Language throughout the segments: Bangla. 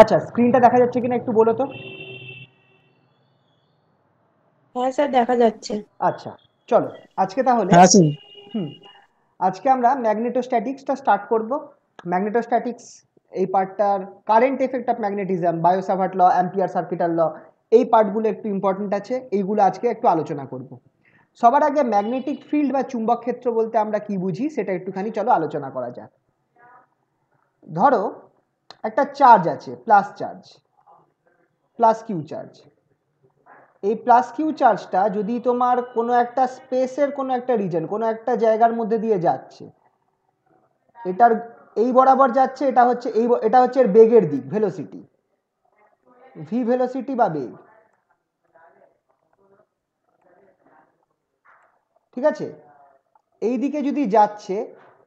আচ্ছা, স্ক্রিনটা দেখা যাচ্ছে কিনা একটু বলো তো। হ্যাঁ স্যার, দেখা যাচ্ছে। আচ্ছা, চলো আজকে তাহলে হ্যাঁ স্যার। হুম আজকে আমরা ম্যাগনেটোস্ট্যাটিক্সটা স্টার্ট করব। ম্যাগনেটোস্ট্যাটিক্স এই পার্টটার current effect of magnetism, Biot Savart law, Ampere circuital law, এই পার্টগুলো একটু ইম্পর্টেন্ট আছে, এইগুলো আজকে একটু আলোচনা করব। সবার আগে ম্যাগনেটিক ফিল্ড বা চুম্বক ক্ষেত্র বলতে আমরা কি বুঝি সেটা একটুখানি চলো আলোচনা করা যাক। ধরো একটা চার্জ আছে, plus charge, plus Q charge. এই প্লাস কিউ চার্জটা যদি তোমার কোনো একটা স্পেসের কোনো একটা রিজন, কোনো একটা জায়গার মধ্যে দিয়ে যাচ্ছে, এটার এই বরাবর যাচ্ছে, এটা হচ্ছে এর বেগের দিক, ভেলোসিটি, ভি ভেলোসিটি বা বেগ। ঠিক আছে, এই দিকে যদি যাচ্ছে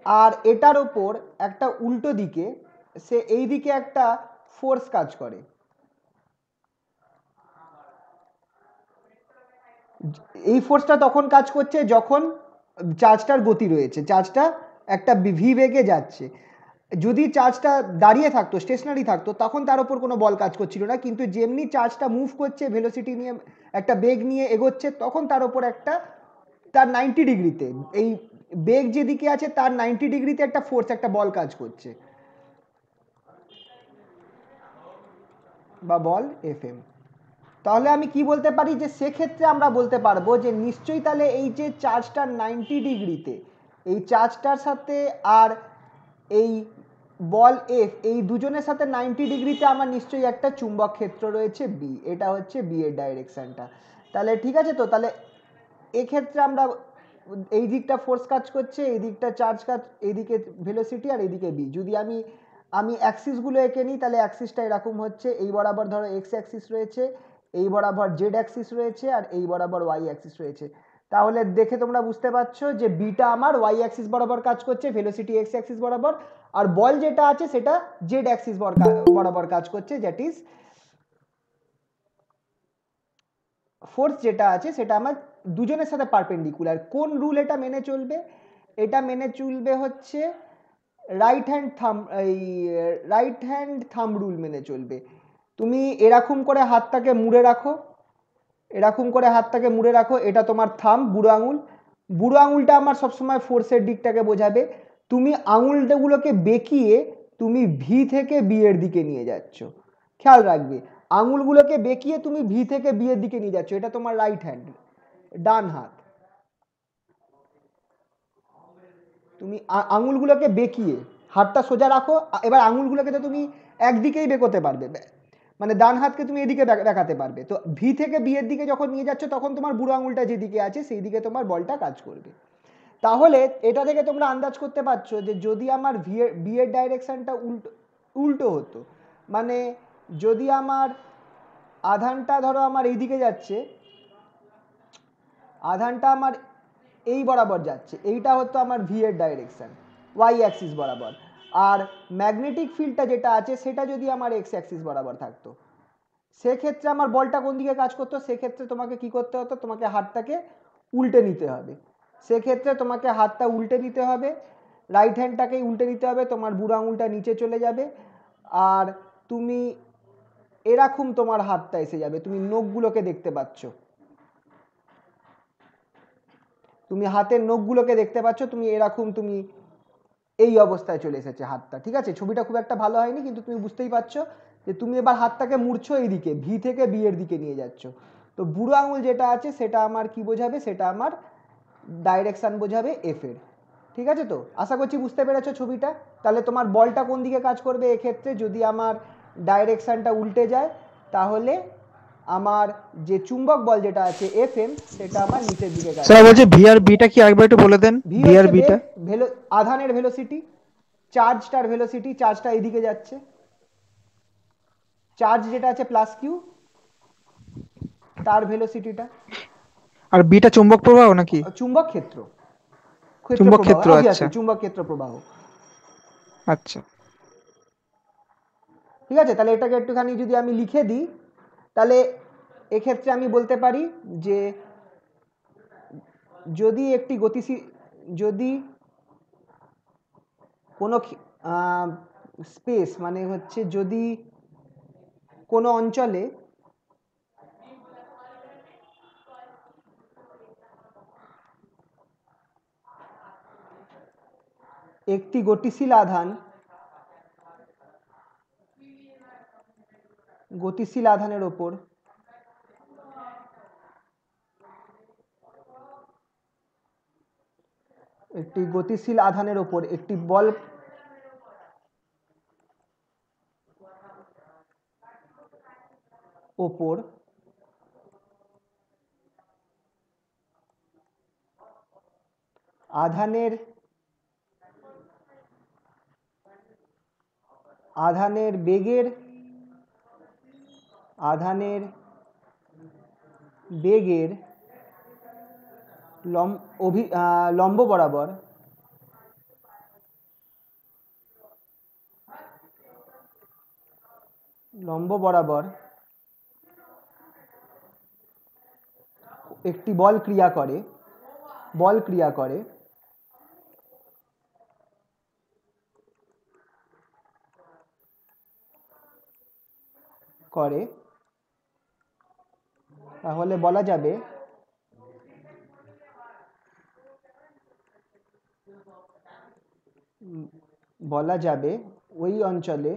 আর এটার ওপর একটা উল্টো দিকে সে এই দিকে একটা ফোর্স কাজ করে। এই ফোর্সটা তখন কাজ করছে যখন চার্জটার গতি রয়েছে, চার্জটা একটা ভি বেগে যাচ্ছে। যদি চার্জটা দাঁড়িয়ে থাকতো, স্টেশনারি থাকতো, তখন তার উপর কোনো বল কাজ করছিল না, কিন্তু যেমনি চার্জটা মুভ করছে, ভেলোসিটি নিয়ে একটা বেগ নিয়ে এগোচ্ছে, তখন তার উপর একটা, তার 90 ডিগ্রিতে, এই বেগ যেদিকে আছে তার 90 ডিগ্রিতে একটা ফোর্স, একটা বল কাজ করছে, বা বল এফ এম। তাহলে আমি কি বলতে পারি, যে সেক্ষেত্রে আমরা বলতে পারবো যে নিশ্চয়ই তাহলে এই যে চার্জটা 90 ডিগ্রিতে, এই চার্জটার সাথে আর এই বল এফ, এই দুজনের সাথে 90 ডিগ্রিতে আমার নিশ্চয়ই একটা চুম্বক ক্ষেত্র রয়েছে বি। এটা হচ্ছে বি এর ডাইরেকশনটা। তাহলে ঠিক আছে তো, তাহলে এক্ষেত্রে আমরা এই দিকটা ফোর্স কাজ করছে, এই দিকটা চার্জ কাজ, এইদিকে ভেলোসিটি আর এইদিকে বি। যদি আমি আমি অ্যাক্সিসগুলো এঁকে নিই, তাহলে অ্যাক্সিসটা এরকম হচ্ছে, এই বরাবর ধরো এক্স অ্যাক্সিস রয়েছে, এই বরাবর জেড অ্যাক্সিস রয়েছে, আর এই বরাবর ওয়াই অ্যাক্সিস রয়েছে। তাহলে দেখে তোমরা বুঝতে পারছো যে বিটা আমার ওয়াই অ্যাক্সিস বরাবর কাজ করছে, ভেলোসিটি এক্স অ্যাক্সিস বরাবর, আর বল যেটা আছে সেটা জেড অ্যাক্সিস বরাবর কাজ করছে, দ্যাট ইজ ফোর্স যেটা আছে সেটা আমার দুজনের সাথে পারপেন্ডিকুলার। কোন রুল এটা মেনে চলবে? এটা মেনে চলবে হচ্ছে রাইট হ্যান্ড থাম, এই রাইট হ্যান্ড থাম রুল মেনে চলবে। তুমি এরকম করে হাতটাকে মুড়ে রাখো, এরকম করে হাতটাকে মুড়ে রাখো, এটা তোমার থাম, বুড়ো আঙুল। বুড়ো আঙুলটা আমার সবসময় ফোর্সের দিকটাকে বোঝাবে। তুমি আঙুলটাগুলোকে বেঁকিয়ে তুমি ভি থেকে বি এর দিকে নিয়ে যাচ্ছ, খেয়াল রাখবে। আঙুলগুলোকে বেঁকিয়ে তুমি ভি থেকে বি এর দিকে নিয়ে যাচ্ছ, এটা তোমার রাইট হ্যান্ড, ডান হাত। তুমি আঙুলগুলোকে বেঁকিয়ে হাতটা সোজা রাখো, এবার আঙুলগুলোকে তো তুমি একদিকেই বেঁকোতে পারবে, মানে ডান হাতকে তুমি এদিকে দেখাতে পারবে। তো ভি থেকে বি এর দিকে যখন নিয়ে যাচ্ছ, তখন তোমার বুড়ো আঙুলটা যেদিকে আছে সেই দিকে তোমার বলটা কাজ করবে। তাহলে এটা থেকে তোমরা আন্দাজ করতে পারছো যে যদি আমার বি এর ডাইরেকশনটা উল্টো উল্টো হতো, মানে যদি আমার আধানটা ধরো আমার এইদিকে যাচ্ছে, আধানটা আমার এই বরাবর যাচ্ছে, এইটা হতো আমার ভি এর ডাইরেকশন, ওয়াই অ্যাক্সিস বরাবর। আর ম্যাগনেটিক ফিল্ডটা যেটা আছে সেটা যদি আমার এক্স অ্যাক্সিস বরাবর থাকতো, সেক্ষেত্রে আমার বলটা কোন দিকে কাজ করতো? সেক্ষেত্রে তোমাকে কি করতে হতো? তোমাকে হাতটাকে উল্টে নিতে হবে। সেক্ষেত্রে তোমাকে হাতটা উল্টে নিতে হবে, রাইট হ্যান্ডটাকেই উল্টে নিতে হবে, তোমার বুড়ো আঙুলটা নিচে চলে যাবে, আর তুমি এরকম তোমার হাতটা এসে যাবে, তুমি নখগুলোকে দেখতে পাচ্ছ, তুমি হাতের নখগুলোকে দেখতে পাচ্ছ, তুমি এরকম তুমি এই অবস্থায় চলে এসেছে হাতটা। ঠিক আছে, ছবিটা খুব একটা ভালো হয়নি, কিন্তু তুমি বুঝতেই পারছো যে তুমি এবার হাতটাকে মুড়ছো এইদিকে, ভি থেকে বি এর দিকে নিয়ে যাচ্ছ। তো বুড়ো আঙুল যেটা আছে সেটা আমার কি বোঝাবে? সেটা আমার ডাইরেকশন বোঝাবে এফ এর। ঠিক আছে তো, আশা করছি বুঝতে পেরেছো ছবিটা। তাহলে তোমার বলটা কোন দিকে কাজ করবে এক্ষেত্রে? যদি আমার ডাইরেকশনটা উল্টে যায়, তাহলে আমার যে চুম্বক বল যেটা আছে এফ এম, সেটা আমার নিচের দিকে কাজ স্যার করবে। বলছি ভি আর বিটা কি আরেকবার একটু বলে দেন, ভি ভি আর হচ্ছে বেগ, বিটা। আধানের ভেলোসিটি, চার্জটার ভেলোসিটি, চার্জটা এইদিকে যাচ্ছে, চার্জ যেটা আছে প্লাস কিউ, তার ভেলোসিটিটা। আর বিটা চুম্বক প্রবাহ নাকি? চুম্বক ক্ষেত্র, ক্ষেত্র চুম্বক প্রবাহ, ক্ষেত্র, আচ্ছা। অবভিয়াসলি চুম্বক ক্ষেত্র প্রবাহ। আচ্ছা। ঠিক আছে, তাহলে এটাকে একটুখানি যদি আমি লিখে দিই, তাহলে এক্ষেত্রে আমি বলতে পারি যে যদি একটি গতিশীল, যদি কোনো স্পেস, মানে হচ্ছে যদি কোনো অঞ্চলে একটি গতিশীল আধানের ওপর একটি বল ওপর আধানের বেগের লম্ব বরাবর একটি বল ক্রিয়া করে তাহলে বলা যাবে ওই অঞ্চলে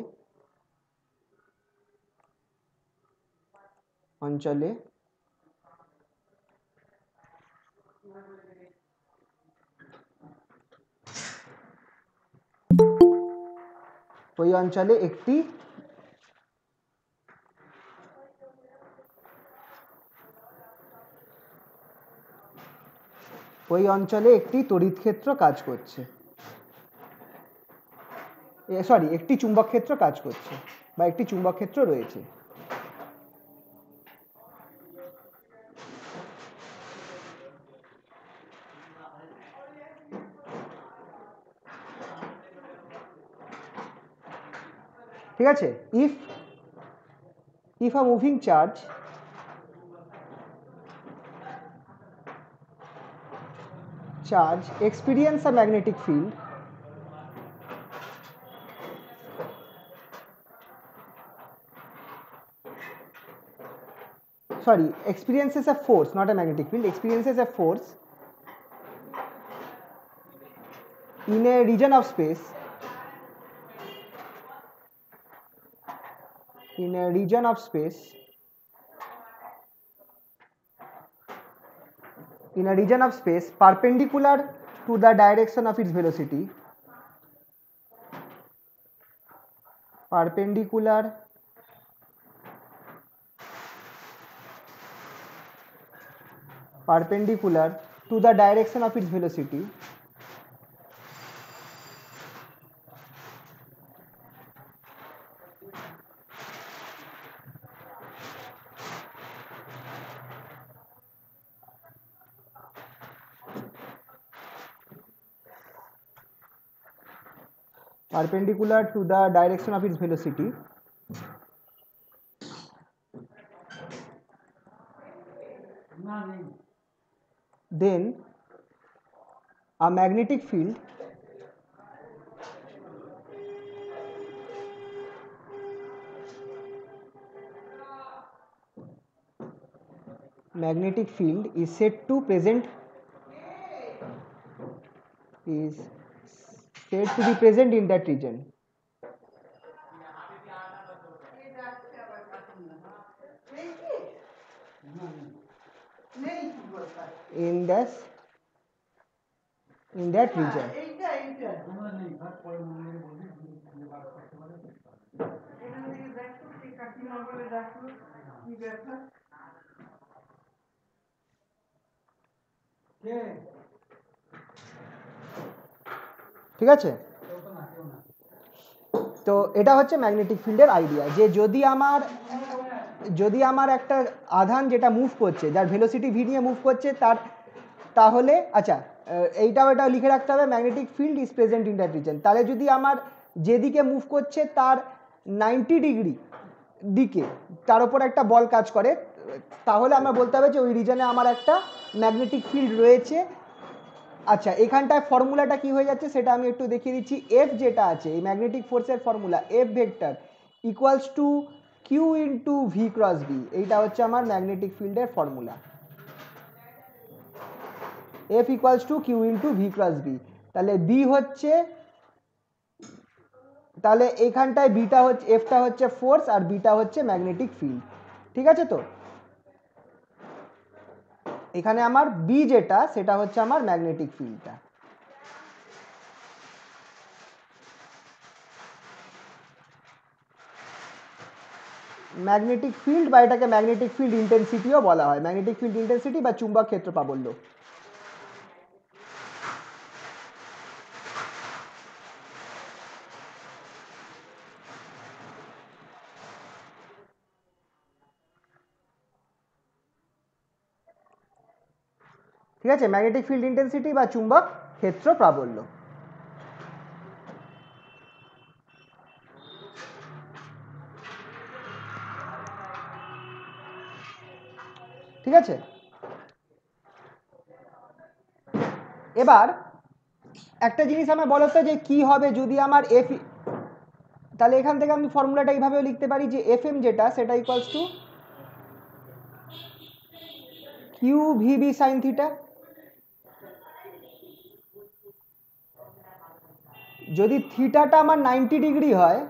একটি তড়িৎ ক্ষেত্র কাজ করছে, একটি চুম্বক ক্ষেত্র কাজ করছে বা একটি চুম্বক ক্ষেত্র রয়েছে। ঠিক আছে, if a moving charge experience a magnetic field experiences a force, not a magnetic field, experiences a force in a region of space perpendicular to the direction of its velocity, perpendicular to the direction of its velocity, then a magnetic field is said to be present in that region. In that region. ঠিক আছে, তো এটা হচ্ছে ম্যাগনেটিক ফিল্ডের আইডিয়া, যে যদি আমার একটা আধান যেটা মুভ করছে, যার ভেলোসিটি ভি নিয়ে মুভ করছে, তাহলে আচ্ছা এইটাও লিখে রাখতে হবে, magnetic field is present in that reason. তাহলে যদি আমার যেদিকে মুভ করছে তার 90 ডিগ্রি দিকে তার উপর একটা বল কাজ করে, তাহলে আমরা বলতে হবে যে ওই রিজনে আমার একটা ম্যাগনেটিক ফিল্ড রয়েছে। আচ্ছা, এখানটায় ফর্মুলাটা কি হয়ে যাচ্ছে সেটা আমি একটু দেখিয়ে দিচ্ছি। এফ যেটা আছে, এই ম্যাগনেটিক ফোর্সের formula, F vector equals to Q into V cross B, এইটা হচ্ছে আমার ম্যাগনেটিক ফিল্ডের formula. F equals to Q into V cross B. তাহলে বি হচ্ছে, তাহলে এইখানটায় বিটা হচ্ছে, এফটা হচ্ছে ফোর্স আর বিটা হচ্ছে ম্যাগনেটিক ফিল্ড। ঠিক আছে, তো এখানে আমার বি যেটা সেটা হচ্ছে আমার ম্যাগনেটিক ফিল্ডটা। ম্যাগনেটিক ফিল্ড বা এটাকে ম্যাগনেটিক ফিল্ড ইন্টেন্সিটিও বলা হয়, ম্যাগনেটিক ফিল্ড ইন্টেন্সিটি বা চুম্বক ক্ষেত্র প্রাবল্য। ঠিক আছে, ম্যাগনেটিক ফিল্ড ইন্টেন্সিটি বা চুম্বক ক্ষেত্র প্রাবল্য। ঠিক আছে, এবার একটা জিনিস আমার বলো তো, যে কি হবে যদি আমার এফ, তাহলে এখান থেকে আমি ফর্মুলাটা এইভাবেও লিখতে পারি যে এফ এম যেটা সেটা equals to Q VB sine theta. যদি থিটাটা আমার 90 ডিগ্রি হয়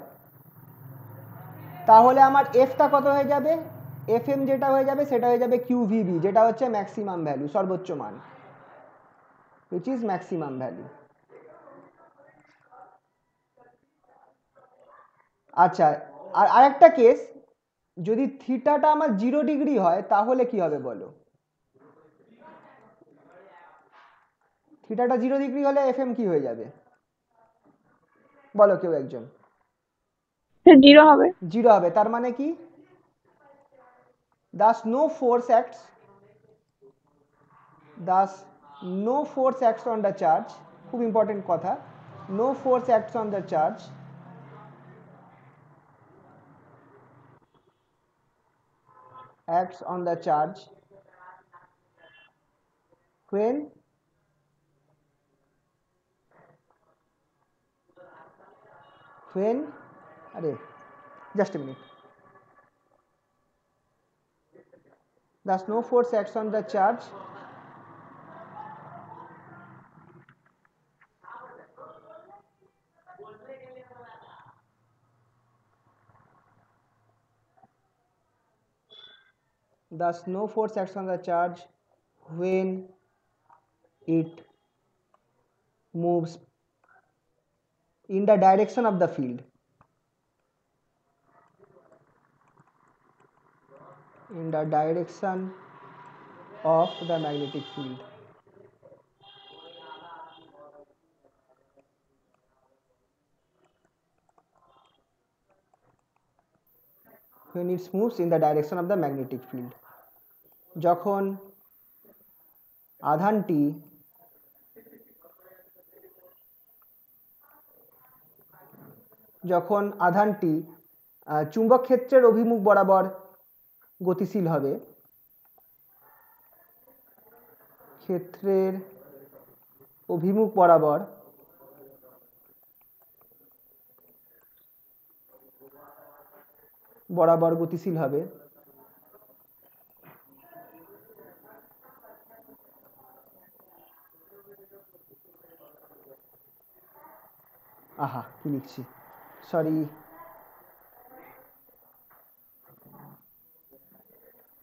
তাহলে আমার এফটা কত হয়ে যাবে, এফ এম যেটা হয়ে যাবে সেটা হয়ে যাবে কিউ ভিবি, যেটা হচ্ছে ম্যাক্সিমাম ভ্যালু, সর্বোচ্চ মান, which is maximum value। আচ্ছা, আর আরেকটা কেস, যদি থিটাটা আমার 0 ডিগ্রি হয় তাহলে কি হবে বলো? থিটাটা 0 ডিগ্রি হলে এফ এম কি হয়ে যাবে বলো কেউ একজন? 0 হবে। 0 হবে, তার মানে কি? thus no force acts on the charge, খুব ইম্পর্টেন্ট কথা, no force acts on the charge when just a minute, thus no force acts on the charge when it moves in the direction of the field, in the direction of the magnetic field। when it moves in the direction of the magnetic field, যখন আধানটি চুম্বক ক্ষেত্রের অভিমুখ বরাবর গতিশীল হবে, ক্ষেত্রের অভিমুখ বরাবর গতিশীল হবে, কি লিখছি, সরি,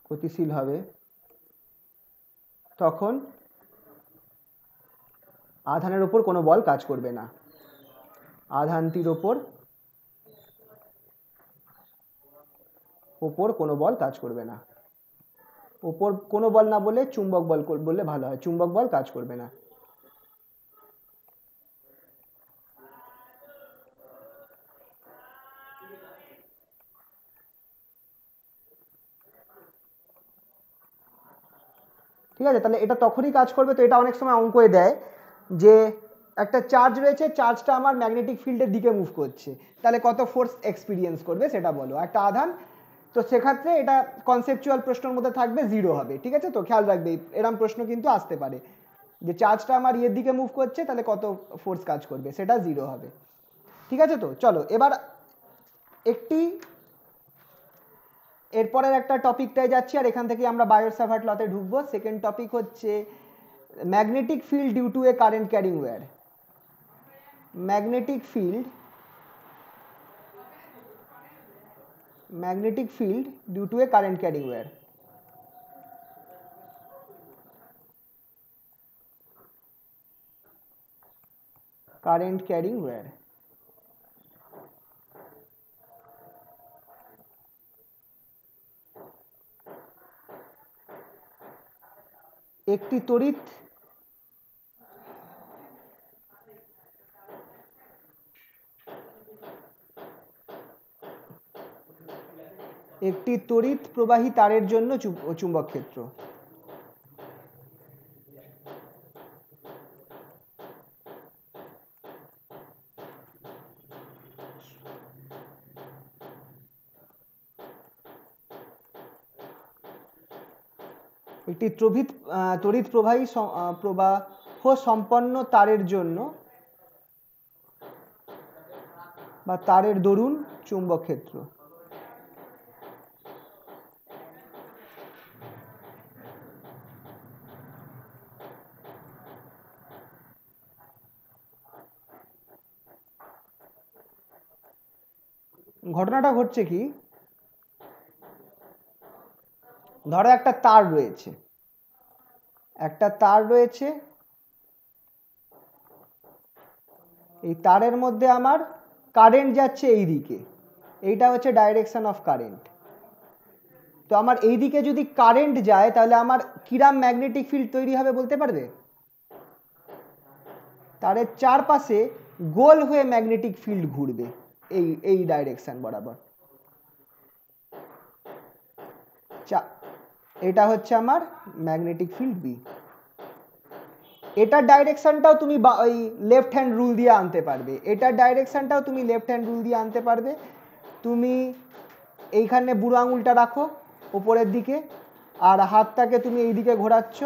গতিশীল হবে, তখন আধানের উপর কোনো বল কাজ করবে না, আধানটির ওপর কোনো বল কাজ করবে না, ওপর কোনো বল না বলে চুম্বক বল বললে ভালো হয়, চুম্বক বল কাজ করবে না। ঠিক আছে, তাহলে এটা তখনই কাজ করবে, তো এটা অনেক সময় অঙ্কয়ে দেয় যে একটা চার্জ রয়েছে, চার্জটা আমার ম্যাগনেটিক ফিল্ডের দিকে মুভ করছে, তাহলে কত ফোর্স এক্সপিরিয়েন্স করবে সেটা বলো, একটা আধান, তো সেক্ষেত্রে এটা কনসেপচুয়াল প্রশ্নের মধ্যে থাকবে 0 হবে। ঠিক আছে, তো খেয়াল রাখবে এরকম প্রশ্ন কিন্তু আসতে পারে যে চার্জটা আমার ইয়ের দিকে মুভ করছে তাহলে কত ফোর্স কাজ করবে, সেটা 0 হবে। ঠিক আছে, তো চলো এবার একটি এরপরের একটা টপিকটায় যাচ্ছি, আর এখান থেকে আমরা বায়োট-স্যাভার্ট লতে ঢুকবো। সেকেন্ড টপিক হচ্ছে magnetic field due to a current carrying wire. Magnetic field due to a current carrying wire. Current carrying wire. একটি তড়িৎ প্রবাহী তারের জন্য চুম্বক ক্ষেত্র। একটি তড়িৎ প্রবাহ সম্পন্ন তারের জন্য বা তারের দরুন চুম্বক ক্ষেত্র। ঘটনাটা ঘটছে কি, ধরো একটা তার রয়েছে, এই তারের মধ্যে আমার কারেন্ট যাচ্ছে এই দিকে, এইটা হচ্ছে ডাইরেকশন অফ কারেন্ট। তো আমার এই দিকে যদি কারেন্ট যায় তাহলে আমার কিরাম ম্যাগনেটিক ফিল্ড তৈরি হবে বলতে পারবে? তারের চারপাশে গোল হয়ে ম্যাগনেটিক ফিল্ড ঘুরবে এই ডাইরেকশন বরাবর। এটা হচ্ছে আমার ম্যাগনেটিক ফিল্ড বি। এটার ডাইরেকশনটাও তুমি ওই লেফট হ্যান্ড রুল দিয়ে আনতে পারবে। তুমি এইখানে বুড়ো আঙুলটা রাখো উপরের দিকে, আর হাতটাকে তুমি এই দিকে ঘোরাচ্ছ।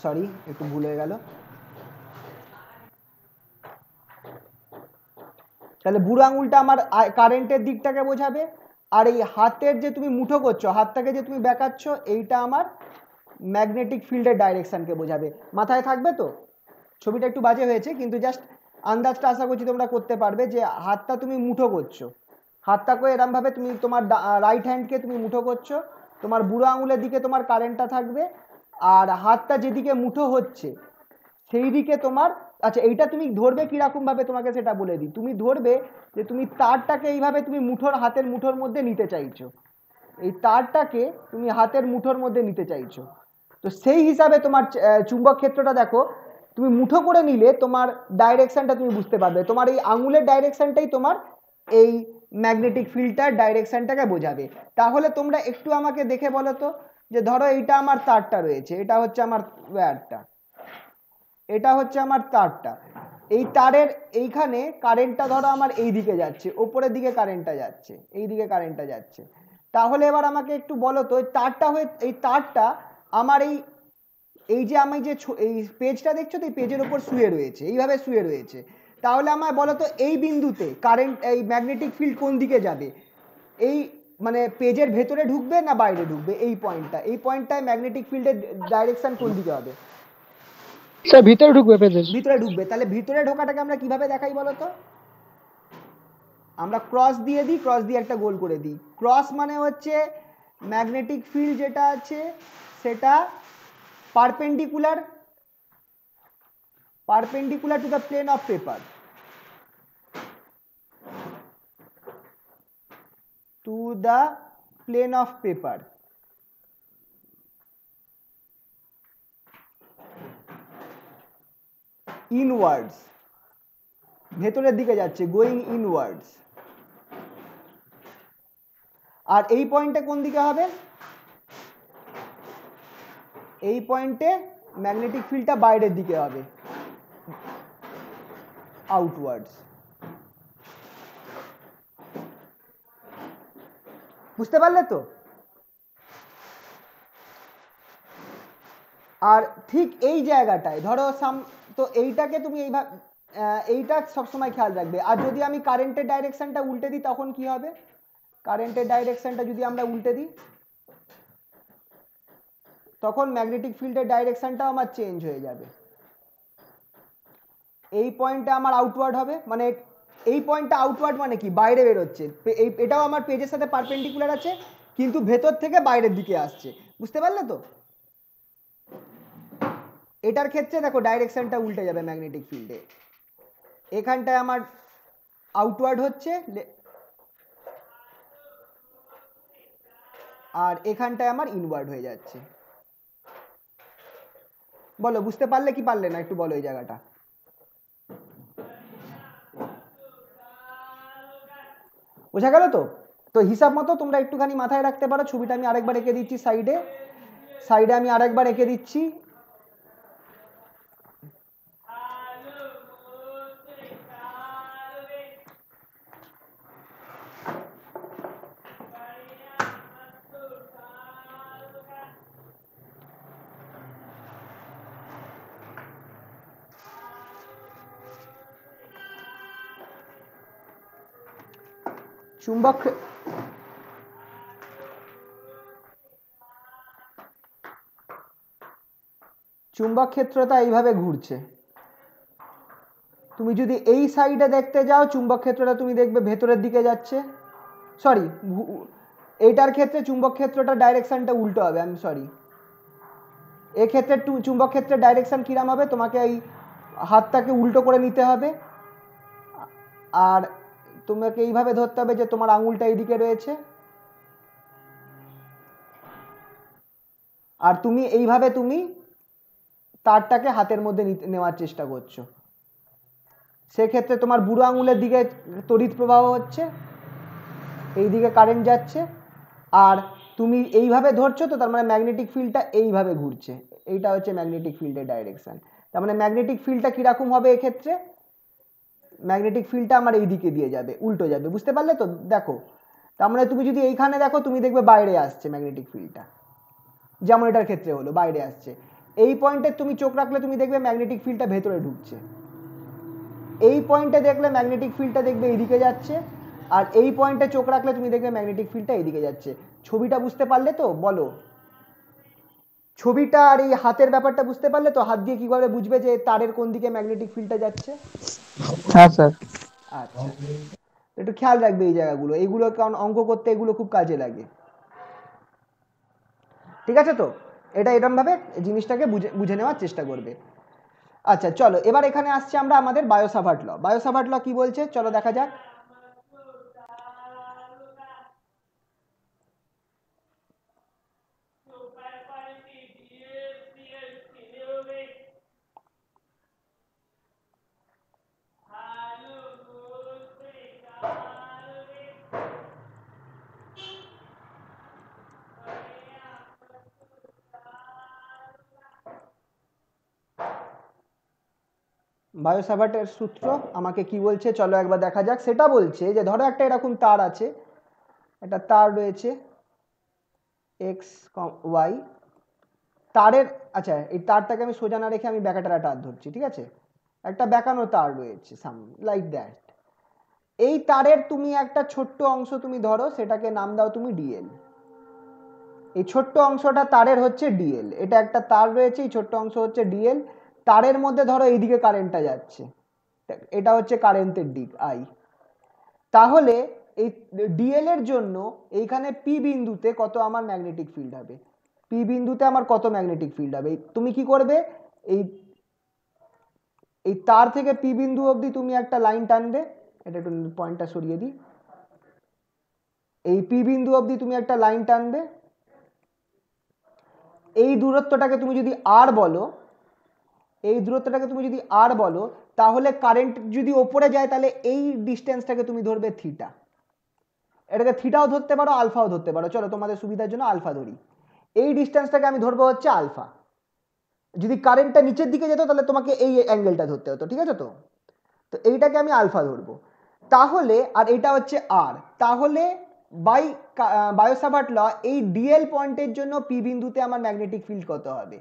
সরি, একটু ভুল হয়ে গেল। তাহলে বুড়ো আঙুলটা আমার কারেন্টের দিকটাকে বোঝাবে, আর এই হাতের যে তুমি মুঠো করছো, হাতটাকে যে তুমি বেঁকাচ্ছ, এইটা আমার ম্যাগনেটিক ফিল্ডের ডাইরেকশনকে বোঝাবে। মাথায় থাকবে তো? ছবিটা একটু বাজে হয়েছে, কিন্তু জাস্ট আন্দাজটা আশা করছি তোমরা করতে পারবে যে হাতটা তুমি মুঠো করছো, হাতটাকে এরমভাবে তুমি তোমার রাইট হ্যান্ডকে তুমি মুঠো করছো, তোমার বুড়ো আঙুলের দিকে তোমার কারেন্টটা থাকবে, আর হাতটা যেদিকে মুঠো হচ্ছে সেই দিকে তোমার, আচ্ছা এইটা তুমি ধরবে কিরকম ভাবে তোমাকে সেটা বলে দিই। তুমি ধরবে যে তুমি তারটাকে এইভাবে তুমি হাতের মুঠোর মধ্যে নিতে চাইছো, এই তারটাকে তুমি হাতের মুঠোর মধ্যে নিতে চাইছো। তো সেই হিসাবে তোমার চুম্বক ক্ষেত্রটা দেখো, তুমি মুঠো করে নিলে তোমার ডাইরেকশনটা তুমি বুঝতে পারবে। তোমার এই আঙুলের ডাইরেকশনটাই তোমার এই ম্যাগনেটিক ফিল্ডটার ডাইরেকশনটাকে বোঝাবে। তাহলে তোমরা একটু আমাকে দেখে বলো তো, যে ধরো এইটা আমার তারটা রয়েছে, এটা হচ্ছে আমার ওয়্যারটা, এটা হচ্ছে আমার তারটা। এই তারের এইখানে কারেন্টটা ধরো আমার এই দিকে যাচ্ছে, ওপরের দিকে কারেন্টটা যাচ্ছে, এই দিকে কারেন্টটা যাচ্ছে। তাহলে এবার আমাকে একটু বলো তো, এই তারটা আমার এই যে আমি যে এই পেজটা দেখছো তো, এই পেজের উপর শুয়ে রয়েছে, এইভাবে শুয়ে রয়েছে। তাহলে আমায় বলো তো এই বিন্দুতে এই ম্যাগনেটিক ফিল্ড কোন দিকে যাবে? এই মানে পেজের ভেতরে ঢুকবে না বাইরে ঢুকবে? এই পয়েন্টটায় ম্যাগনেটিক ফিল্ডের ডাইরেকশন কোন দিকে হবে? স্যার ভিতরে ঢুকবে, পেজের ভিতরে ঢুকবে। তাহলে ভিতরে ঢোকাটাকে আমরা কিভাবে দেখাই বলো তো? আমরা ক্রস দিয়ে দিই, ক্রস দিয়ে একটা গোল করে দিই। ক্রস মানে হচ্ছে ম্যাগনেটিক ফিল্ড যেটা আছে সেটা perpendicular to the plane of paper, inwards, ভেতরের দিকে যাচ্ছে, গোয়িং ইনওয়ার্ডস। আর এই পয়েন্টে কোন দিকে হবে? এই পয়েন্টে ম্যাগনেটিক ফিল্ডটা বাইরের দিকে হবে, আউটওয়ার্ডস। বুঝতে পারলে তো? আর ঠিক এই জায়গাটায় ধরো তো এইটাকে তুমি এইটা সবসময় খেয়াল রাখবে। আর যদি আমি কারেন্টের ডাইরেকশনটা উল্টে দিই তখন কি হবে, কারেন্টের ডাইরেকশনটা যদি আমরা উল্টে দিই তখন ম্যাগনেটিক ফিল্ডের ডাইরেকশনটাও আমার চেঞ্জ হয়ে যাবে। এই পয়েন্টটা আমার আউটওয়ার্ড হবে, মানে এই পয়েন্টটা আউটওয়ার্ড মানে কি, বাইরে বেরোচ্ছে। এটাও আমার পেজের সাথে পারপেন্ডিকুলার আছে কিন্তু ভেতর থেকে বাইরের দিকে আসছে, বুঝতে পারলে তো? এটার ক্ষেত্রে দেখো ডাইরেকশনটা উল্টে যাবে ম্যাগনেটিক ফিল্ডে, এখানটায় আমার আউটওয়ার্ড হচ্ছে আর এখানটায় আমার ইনওয়ার্ড হয়ে যাচ্ছে। বলো বুঝতে পারলে কি পারলে না, একটু বলো এই জায়গাটা। বোঝা গেল তো? তো হিসাব মতো তোমরা একটুখানি মাথায় রাখতে পারো। ছবিটা আমি আরেকবার এঁকে দিচ্ছি, সাইডে আমি আরেকবার এঁকে দিচ্ছি। চুম্বক ক্ষেত্রটা এইভাবে ঘুরছে। তুমি যদি এই সাইডে দেখতে যাও চুম্বক ক্ষেত্রটা তুমি দেখবে ভেতরের দিকে যাচ্ছে। সরি, এইটার ক্ষেত্রে চুম্বক ক্ষেত্রটা ডাইরেকশনটা উল্টো হবে, আমি সরি। এক্ষেত্রে চুম্বক ক্ষেত্রের ডাইরেকশন কিরম হবে, তোমাকে এই হাতটাকে উল্টো করে নিতে হবে আর তোমাকে এইভাবে ধরতে হবে যে তোমার আঙুলটা এইদিকে রয়েছে, আর তুমি এইভাবে তুমি তারটাকে হাতের মধ্যে নেওয়ার চেষ্টা করছো। সেক্ষেত্রে তোমার বুড়ো আঙুলের দিকে তড়িৎ প্রবাহ হচ্ছে, এই দিকে কারেন্ট যাচ্ছে, আর তুমি এইভাবে ধরছো, তো তার মানে ম্যাগনেটিক ফিল্ডটা এইভাবে ঘুরছে। এইটা হচ্ছে ম্যাগনেটিক ফিল্ডের ডাইরেকশন। তার মানে ম্যাগনেটিক ফিল্ডটা কিরকম হবে এক্ষেত্রে, ম্যাগনেটিক ফিল্ডটা আমার এই দিকে দিয়ে যাবে, উল্টো যাবে, বুঝতে পারলে তো? দেখো, তার মানে তুমি যদি এইখানে দেখো তুমি দেখবে বাইরে আসছে ম্যাগনেটিক ফিল্ডটা, যেমন এটার ক্ষেত্রে হলো বাইরে আসছে। এই পয়েন্টে তুমি চোখ রাখলে তুমি দেখবে ম্যাগনেটিক ফিল্ডটা ভেতরে ঢুকছে। এই পয়েন্টে দেখলে ম্যাগনেটিক ফিল্ডটা দেখবে এইদিকে যাচ্ছে, আর এই পয়েন্টে চোখ রাখলে তুমি দেখবে ম্যাগনেটিক ফিল্ডটা এইদিকে যাচ্ছে। ছবিটা বুঝতে পারলে তো? বলো, ছবিটা আর এই হাতের ব্যাপারটা বুঝতে পারলে তো? হাত দিয়ে কিভাবে বুঝবে যে তারের কোন দিকে ম্যাগনেটিক ফিল্ডটা যাচ্ছে? হ্যাঁ স্যার। আচ্ছা, একটু খেয়াল রাখবে এই জায়গাগুলো, এইগুলো কারণ অঙ্ক করতে এগুলো খুব কাজে লাগে। ঠিক আছে তো? এটা এরকম ভাবে জিনিসটাকে বুঝে নেওয়ার চেষ্টা করবে। আচ্ছা চলো, এবার এখানে আসছে আমরা আমাদের বায়ো-সাভার্ট ল। বায়ো-সাভার্ট ল কি বলছে চলো দেখা যাক। বায়ো-সাভার্টের সূত্র আমাকে কি বলছে চলো একবার দেখা যাক। সেটা বলছে যে ধরো একটা এরকম তার আছে, একটা তার রয়েছে এক্স ওয়াই তারের। আচ্ছা, এই তারটাকে আমি সোজা না রেখে আমি ব্যাকাটারা তার ধরছি, ঠিক আছে? একটা বেঁকানো তার রয়েছে লাইক দ্যাট। এই তারের তুমি একটা ছোট্ট অংশ তুমি ধরো, সেটাকে নাম দাও তুমি ডিএল। এই ছোট্ট অংশটা তারের হচ্ছে ডিএল। এটা একটা তার রয়েছে, এই ছোট্ট অংশ হচ্ছে ডিএল। তারের মধ্যে ধরো এইদিকে কারেন্টটা যাচ্ছে, এটা হচ্ছে কারেন্টের দিক আই। তাহলে এই ডিএল এর জন্য এইখানে পি বিন্দুতে কত আমার ম্যাগনেটিক ফিল্ড হবে, পি বিন্দুতে আমার কত ম্যাগনেটিক ফিল্ড হবে, তুমি কি করবে, এই এই তার থেকে পি বিন্দু অবধি তুমি একটা লাইন টানবে। এটা একটু পয়েন্টটা সরিয়ে দিই। এই পি বিন্দু অবধি তুমি একটা লাইন টানবে। এই দূরত্বটাকে তুমি যদি আর বলো, এই দূরত্বটাকে তুমি যদি আর বলো, তাহলে কারেন্ট যদি ওপরে যায় তাহলে এই ডিস্টেন্সটাকে তুমি ধরবে থিটা। এটাকে থিটাও ধরতে পারো, আলফাও ধরতে পারো। চলো তোমাদের সুবিধার জন্য আলফা ধরি। এই ডিস্টেন্সটাকে আমি ধরবো হচ্ছে আলফা। যদি কারেন্টটা নিচের দিকে যেত তাহলে তোমাকে এই অ্যাঙ্গেলটা ধরতে হতো, ঠিক আছে তো? তো এইটাকে আমি আলফা ধরবো। তাহলে আর এটা হচ্ছে আর, তাহলে বায়ো-সাভার্ট ল এই ডিএল পয়েন্টের জন্য পি বিন্দুতে আমার ম্যাগনেটিক ফিল্ড কত হবে,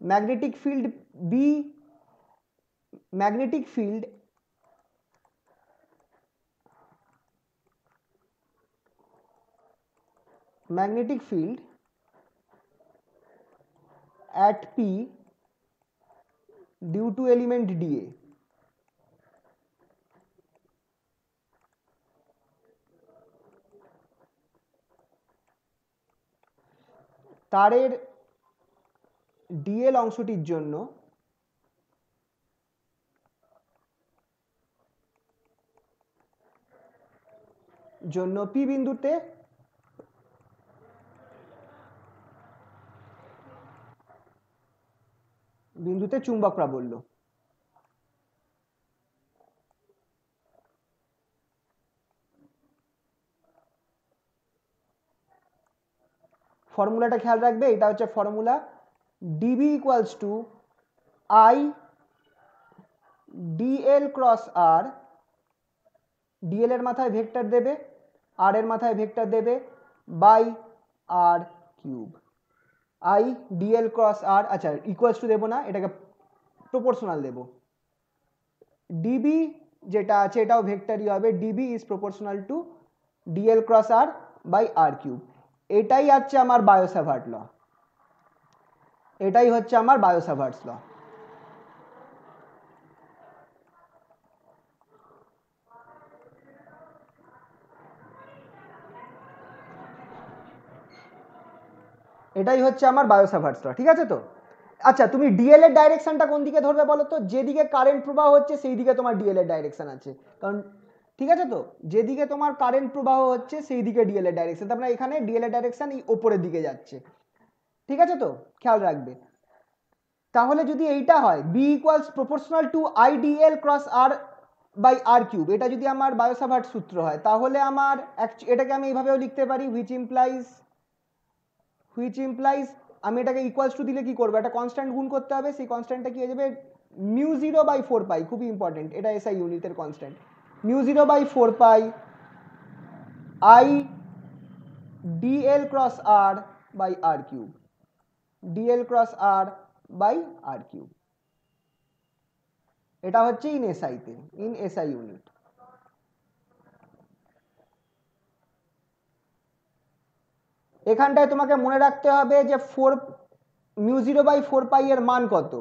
magnetic field B, magnetic field at P due to element dA. তারের ডিএল অংশটির জন্য পি বিন্দুতে চুম্বক প্রাবল্য। ফর্মুলাটা খেয়াল রাখবে, এটা হচ্ছে formula dB equals to I DL cross R, dl এর মাথায় ভেক্টর দেবে, আর এর মাথায় ভেক্টর দেবে, by R cube. I DL cross R, আচ্ছা ইকুয়ালস টু দেবো না, এটাকে প্রপোর্শনাল দেব। ডিবি যেটা আছে এটাও ভেক্টরই হবে, DB is proportional to DL cross R by R cube. এটাই হচ্ছে আমার বায়ো-স্যাভার্ট ল, এটাই হচ্ছে আমার বায়ো-স্যাভার্টস ল। এটাই হচ্ছে আমার বায়ো-স্যাভার্টস ল, ঠিক আছে তো? আচ্ছা তুমি ডিএল এর ডাইরেকশনটা কোন দিকে ধরবে বলো তো? যেদিকে কারেন্ট প্রবাহ হচ্ছে সেই দিকে তোমার ডিএল এর ডাইরেকশন আছে, কারণ ঠিক আছে তো, যেদিকে তোমার কারেন্ট প্রবাহ হচ্ছে সেই দিকে ডিএল এর ডাইরেকশন, তার মানে এখানে ডিএল এর ডাইরেকশন এই ওপরের দিকে যাচ্ছে, ঠিক আছে তো? খেয়াল রাখবে। তাহলে যদি এইটা হয় B equals proportional to I DL cross R by R cube, এটা যদি আমার বায়ো-স্যাভার্ট সূত্র হয়, তাহলে আমার এটাকে আমি এইভাবেও লিখতে পারি, হুইচ ইমপ্লাইজ আমি এটাকে ইকুয়ালস টু দিলে কি করবো, একটা কনস্ট্যান্ট গুণ করতে হবে, সেই কনস্ট্যান্টটা কি হয়ে যাবে মিউ 0/4 পাই, খুবই ইম্পর্টেন্ট, এটা এসআই ইউনিটের constant, mu 0/4 pi I DL cross R by R cube, DL cross R by R cube. এটা হচ্ছে ইন এসআই ইউনিট। এখানটায় তোমাকে মনে রাখতে হবে যে মিউ 0/4 পাই এর মান কত?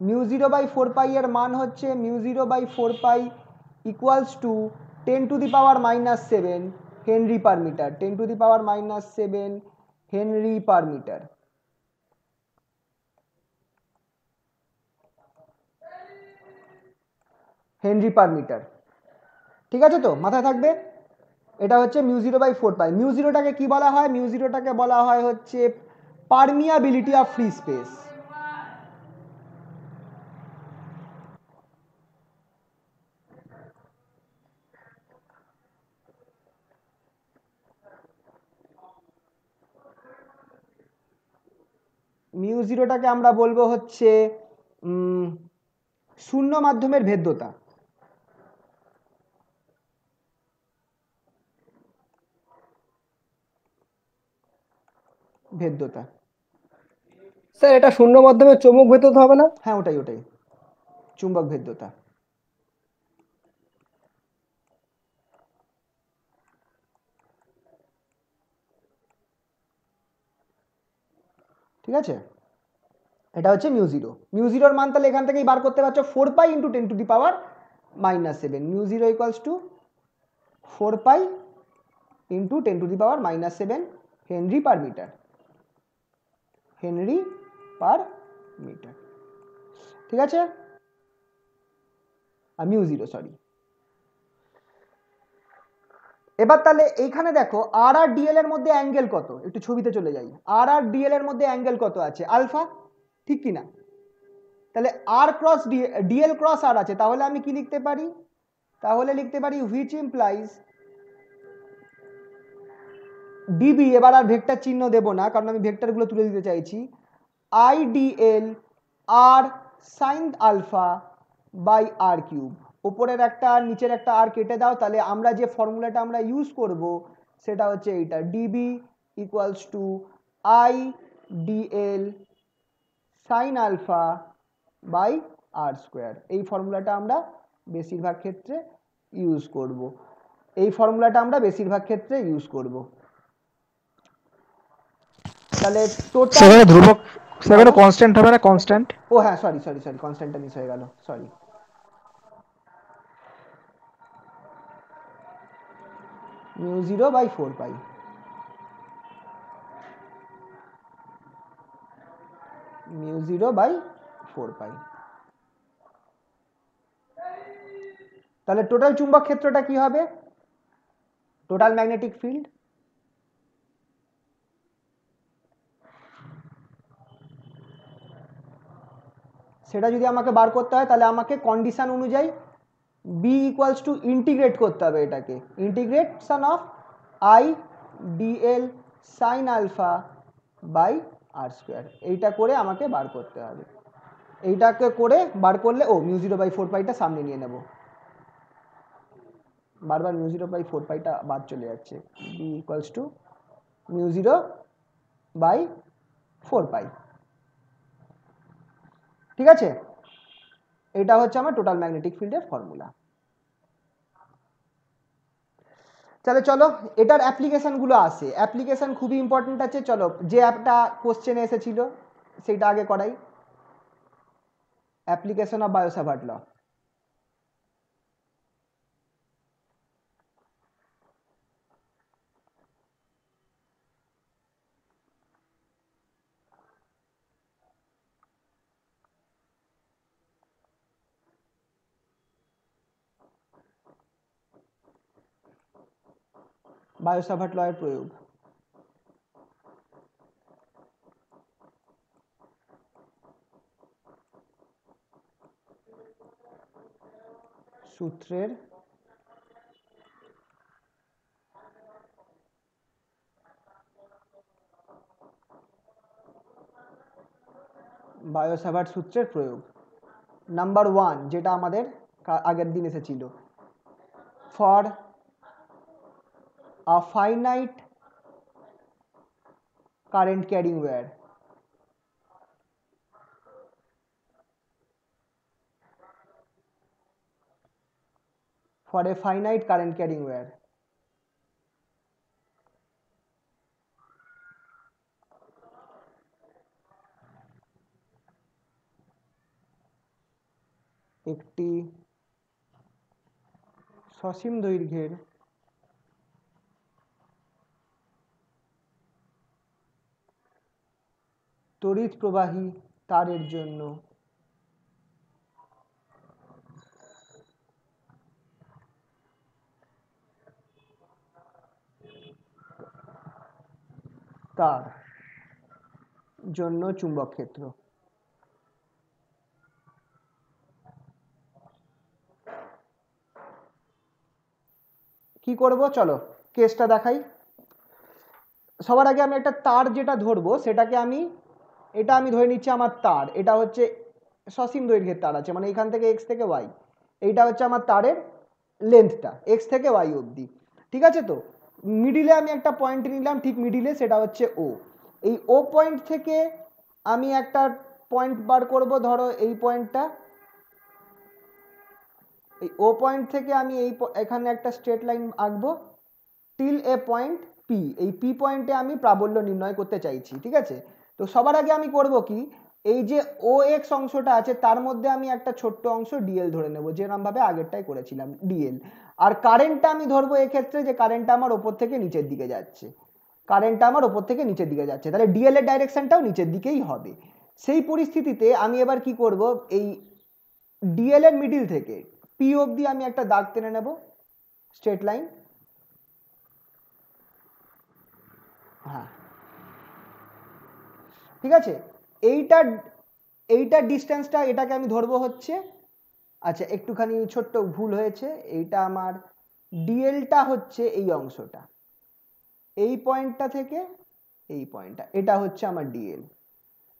মিউ 0/4 পাই এর মান হচ্ছে mu 0/4 pi equals to 10⁻⁻7 henry per metre, 10⁻⁻7 henry per metre. Henry per metre, ঠিক আছে তো? মাথায় থাকবে, এটা হচ্ছে মিউ 0/4 পাই। মিউ 0টাকে কি বলা হয়? মিউ 0টাকে বলা হয় হচ্ছে permeability of free space. Mu 0টাকে আমরা বলবো হচ্ছে শূন্য মাধ্যমের ভেদ্যতা। স্যার এটা শূন্য মাধ্যমে চৌম্বক ভেদ্যতা হবে না? হ্যাঁ ওটাই চুম্বক ভেদ্যতা। ঠিক আছে, এটা হচ্ছে মিউ 0। মিউ 0-র মান তাহলে এখান থেকেই বার করতে পারছো, 4 pi into 10⁻⁻7। Mu 0 equals to 4 pi into 10⁻⁻7 henry per metre, henry per metre, ঠিক আছে? Mu 0 sorry. এবার তাহলে এইখানে দেখো আর আর ডিএল এর মধ্যে অ্যাঙ্গেল কত, একটু ছবিতে চলে যাই। আর আর ডিএল এর মধ্যে অ্যাঙ্গেল কত আছে? আলফা, ঠিক কি না? তাহলে আর ক্রস ডিএল ক্রস আর আছে, তাহলে আমি কি লিখতে পারি? তাহলে লিখতে পারি হুইচ ইমপ্লাইজ ডিবি, এবার আর ভেক্টর চিহ্ন দেব না কারণ আমি ভেক্টরগুলো তুলে দিতে চাইছি, I DL R sine alpha by R cube. উপরের একটা আর নিচের একটা আর কেটে দাও, তাহলে আমরা যে ফর্মুলাটা আমরা ইউজ করব সেটা হচ্ছে এইটা, DB equals to I DL sine alpha by R square. এই ফর্মুলাটা আমরা বেশিরভাগ ক্ষেত্রে ইউজ করব। তাহলে টোটাল সেখানে ধ্রুবক, সেখানে কনস্ট্যান্ট হবে না? কনস্ট্যান্ট, ও হ্যাঁ, সরি কনস্ট্যান্টটা মিস হয়ে গেল, সরি। Mu 0/4 pi. মিউ 0/4 পাই। তাহলে টোটাল চুম্বক ক্ষেত্রটা কি হবে? টোটাল ম্যাগনেটিক ফিল্ড সেটা যদি আমাকে বার করতে হয় তাহলে আমাকে কন্ডিশন অনুযায়ী বি ইকুয়ালস টু ইন্টিগ্রেট করতে হবে এটাকে, integration of I DL sine alpha by R square. এইটা করে আমাকে বার করতে হবে। এইটাকে করে বার করলে মিউ 0/4 পাইটা সামনে নিয়ে নেব, বারবার মিউ 0/4 পাইটা বাদ চলে যাচ্ছে। বি ইকুয়ালস টু মিউ 0/4 পাই। ঠিক আছে, এটা হচ্ছে আমার টোটাল ম্যাগনেটিক ফিল্ডের ফর্মুলা। তাহলে চলো এটার অ্যাপ্লিকেশনগুলো আসে। অ্যাপ্লিকেশন খুবই ইম্পর্টেন্ট আছে। চলো যে অ্যাপটা কোশ্চেনে এসেছিল সেটা আগে করাই। Application of bio-Savart law. Bio-Savart ল এর প্রয়োগ। সূত্রের বায়ো-সাভার্ট সূত্রের প্রয়োগ। নাম্বার 1 যেটা আমাদের আগের দিন এসেছিল, for a finite current carrying wire, for a finite current carrying wire, একটি সসীম দৈর্ঘ্যের তড়িৎ প্রবাহী তারের জন্য চুম্বক ক্ষেত্র। কি করব, চলো কেসটা দেখাই। সবার আগে আমি একটা তার যেটা ধরবো সেটাকে এটা আমি ধরে নিচ্ছি আমার তার, এটা হচ্ছে সসীম দৈর্ঘ্যের তার আছে, মানে এখান থেকে এক্স থেকে ওয়াই, এইটা হচ্ছে আমার তারের লেন্থটা এক্স থেকে ওয়াই অবধি। ঠিক আছে, তো মিডিলে আমি একটা পয়েন্ট নিলাম, ঠিক মিডিলে, সেটা হচ্ছে ও। এই ও পয়েন্ট থেকে আমি একটা পয়েন্ট বার করব, ধরো এই পয়েন্টটা। এই ও পয়েন্ট থেকে আমি এখানে একটা স্ট্রেট লাইন আঁকবো টিল এ পয়েন্ট পি। এই পি পয়েন্টে আমি প্রাবল্য নির্ণয় করতে চাইছি। ঠিক আছে, তো সবার আগে আমি করব কি, এই যে ও এক্স অংশটা আছে তার মধ্যে আমি একটা ছোট্ট অংশ ডিএল ধরে নেব, যেরকম ভাবে আগেরটাই করেছিলাম ডিএল। আর কারেন্টটা আমি ধরবো এক্ষেত্রে যে কারেন্টটা আমার ওপর থেকে নিচের দিকে যাচ্ছে, তাহলে ডিএল এর ডাইরেকশনটাও নিচের দিকেই হবে। সেই পরিস্থিতিতে আমি এবার কি করব, এই ডিএল এর মিডিল থেকে পি অবধি আমি একটা দাগ টেনে নেব, স্ট্রেট লাইন। হ্যাঁ, ঠিক আছে, এইটা ডিস্টেন্সটা, এটাকে আমি ধরবো হচ্ছে, আচ্ছা একটুখানি ছোট্ট ভুল হয়েছে, এইটা আমার ডিএলটা হচ্ছে এই অংশটা, এই পয়েন্টটা থেকে এই পয়েন্টটা, এটা হচ্ছে আমার ডিএল।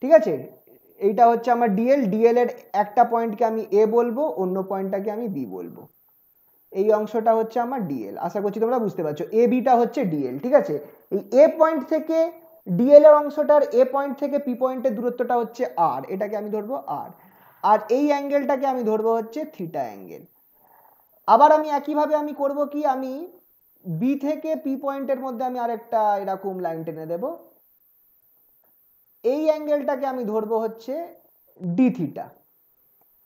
ঠিক আছে, এইটা হচ্ছে আমার ডিএল। ডিএল এর একটা পয়েন্টকে আমি এ বলবো, অন্য পয়েন্টটাকে আমি বি বলবো। এই অংশটা হচ্ছে আমার ডিএল। আশা করছি তোমরা বুঝতে পারছো, এ বিটা হচ্ছে ডিএল। ঠিক আছে, এই এ পয়েন্ট থেকে ডিএল এর অংশটার এ পয়েন্ট থেকে পি পয়েন্টের দূরত্বটা হচ্ছে আর, এটাকে আমি ধরবো আর, আর এই অ্যাঙ্গেলটাকে আমি ধরবো হচ্ছে থিটা অ্যাঙ্গেল। আবার আমি একইভাবে আমি করব কি, আমি বি থেকে পি পয়েন্টের মধ্যে আমি আরেকটা এরকম লাইন টেনে দেব, এই অ্যাঙ্গেলটাকে আমি ধরবো হচ্ছে ডি থিটা,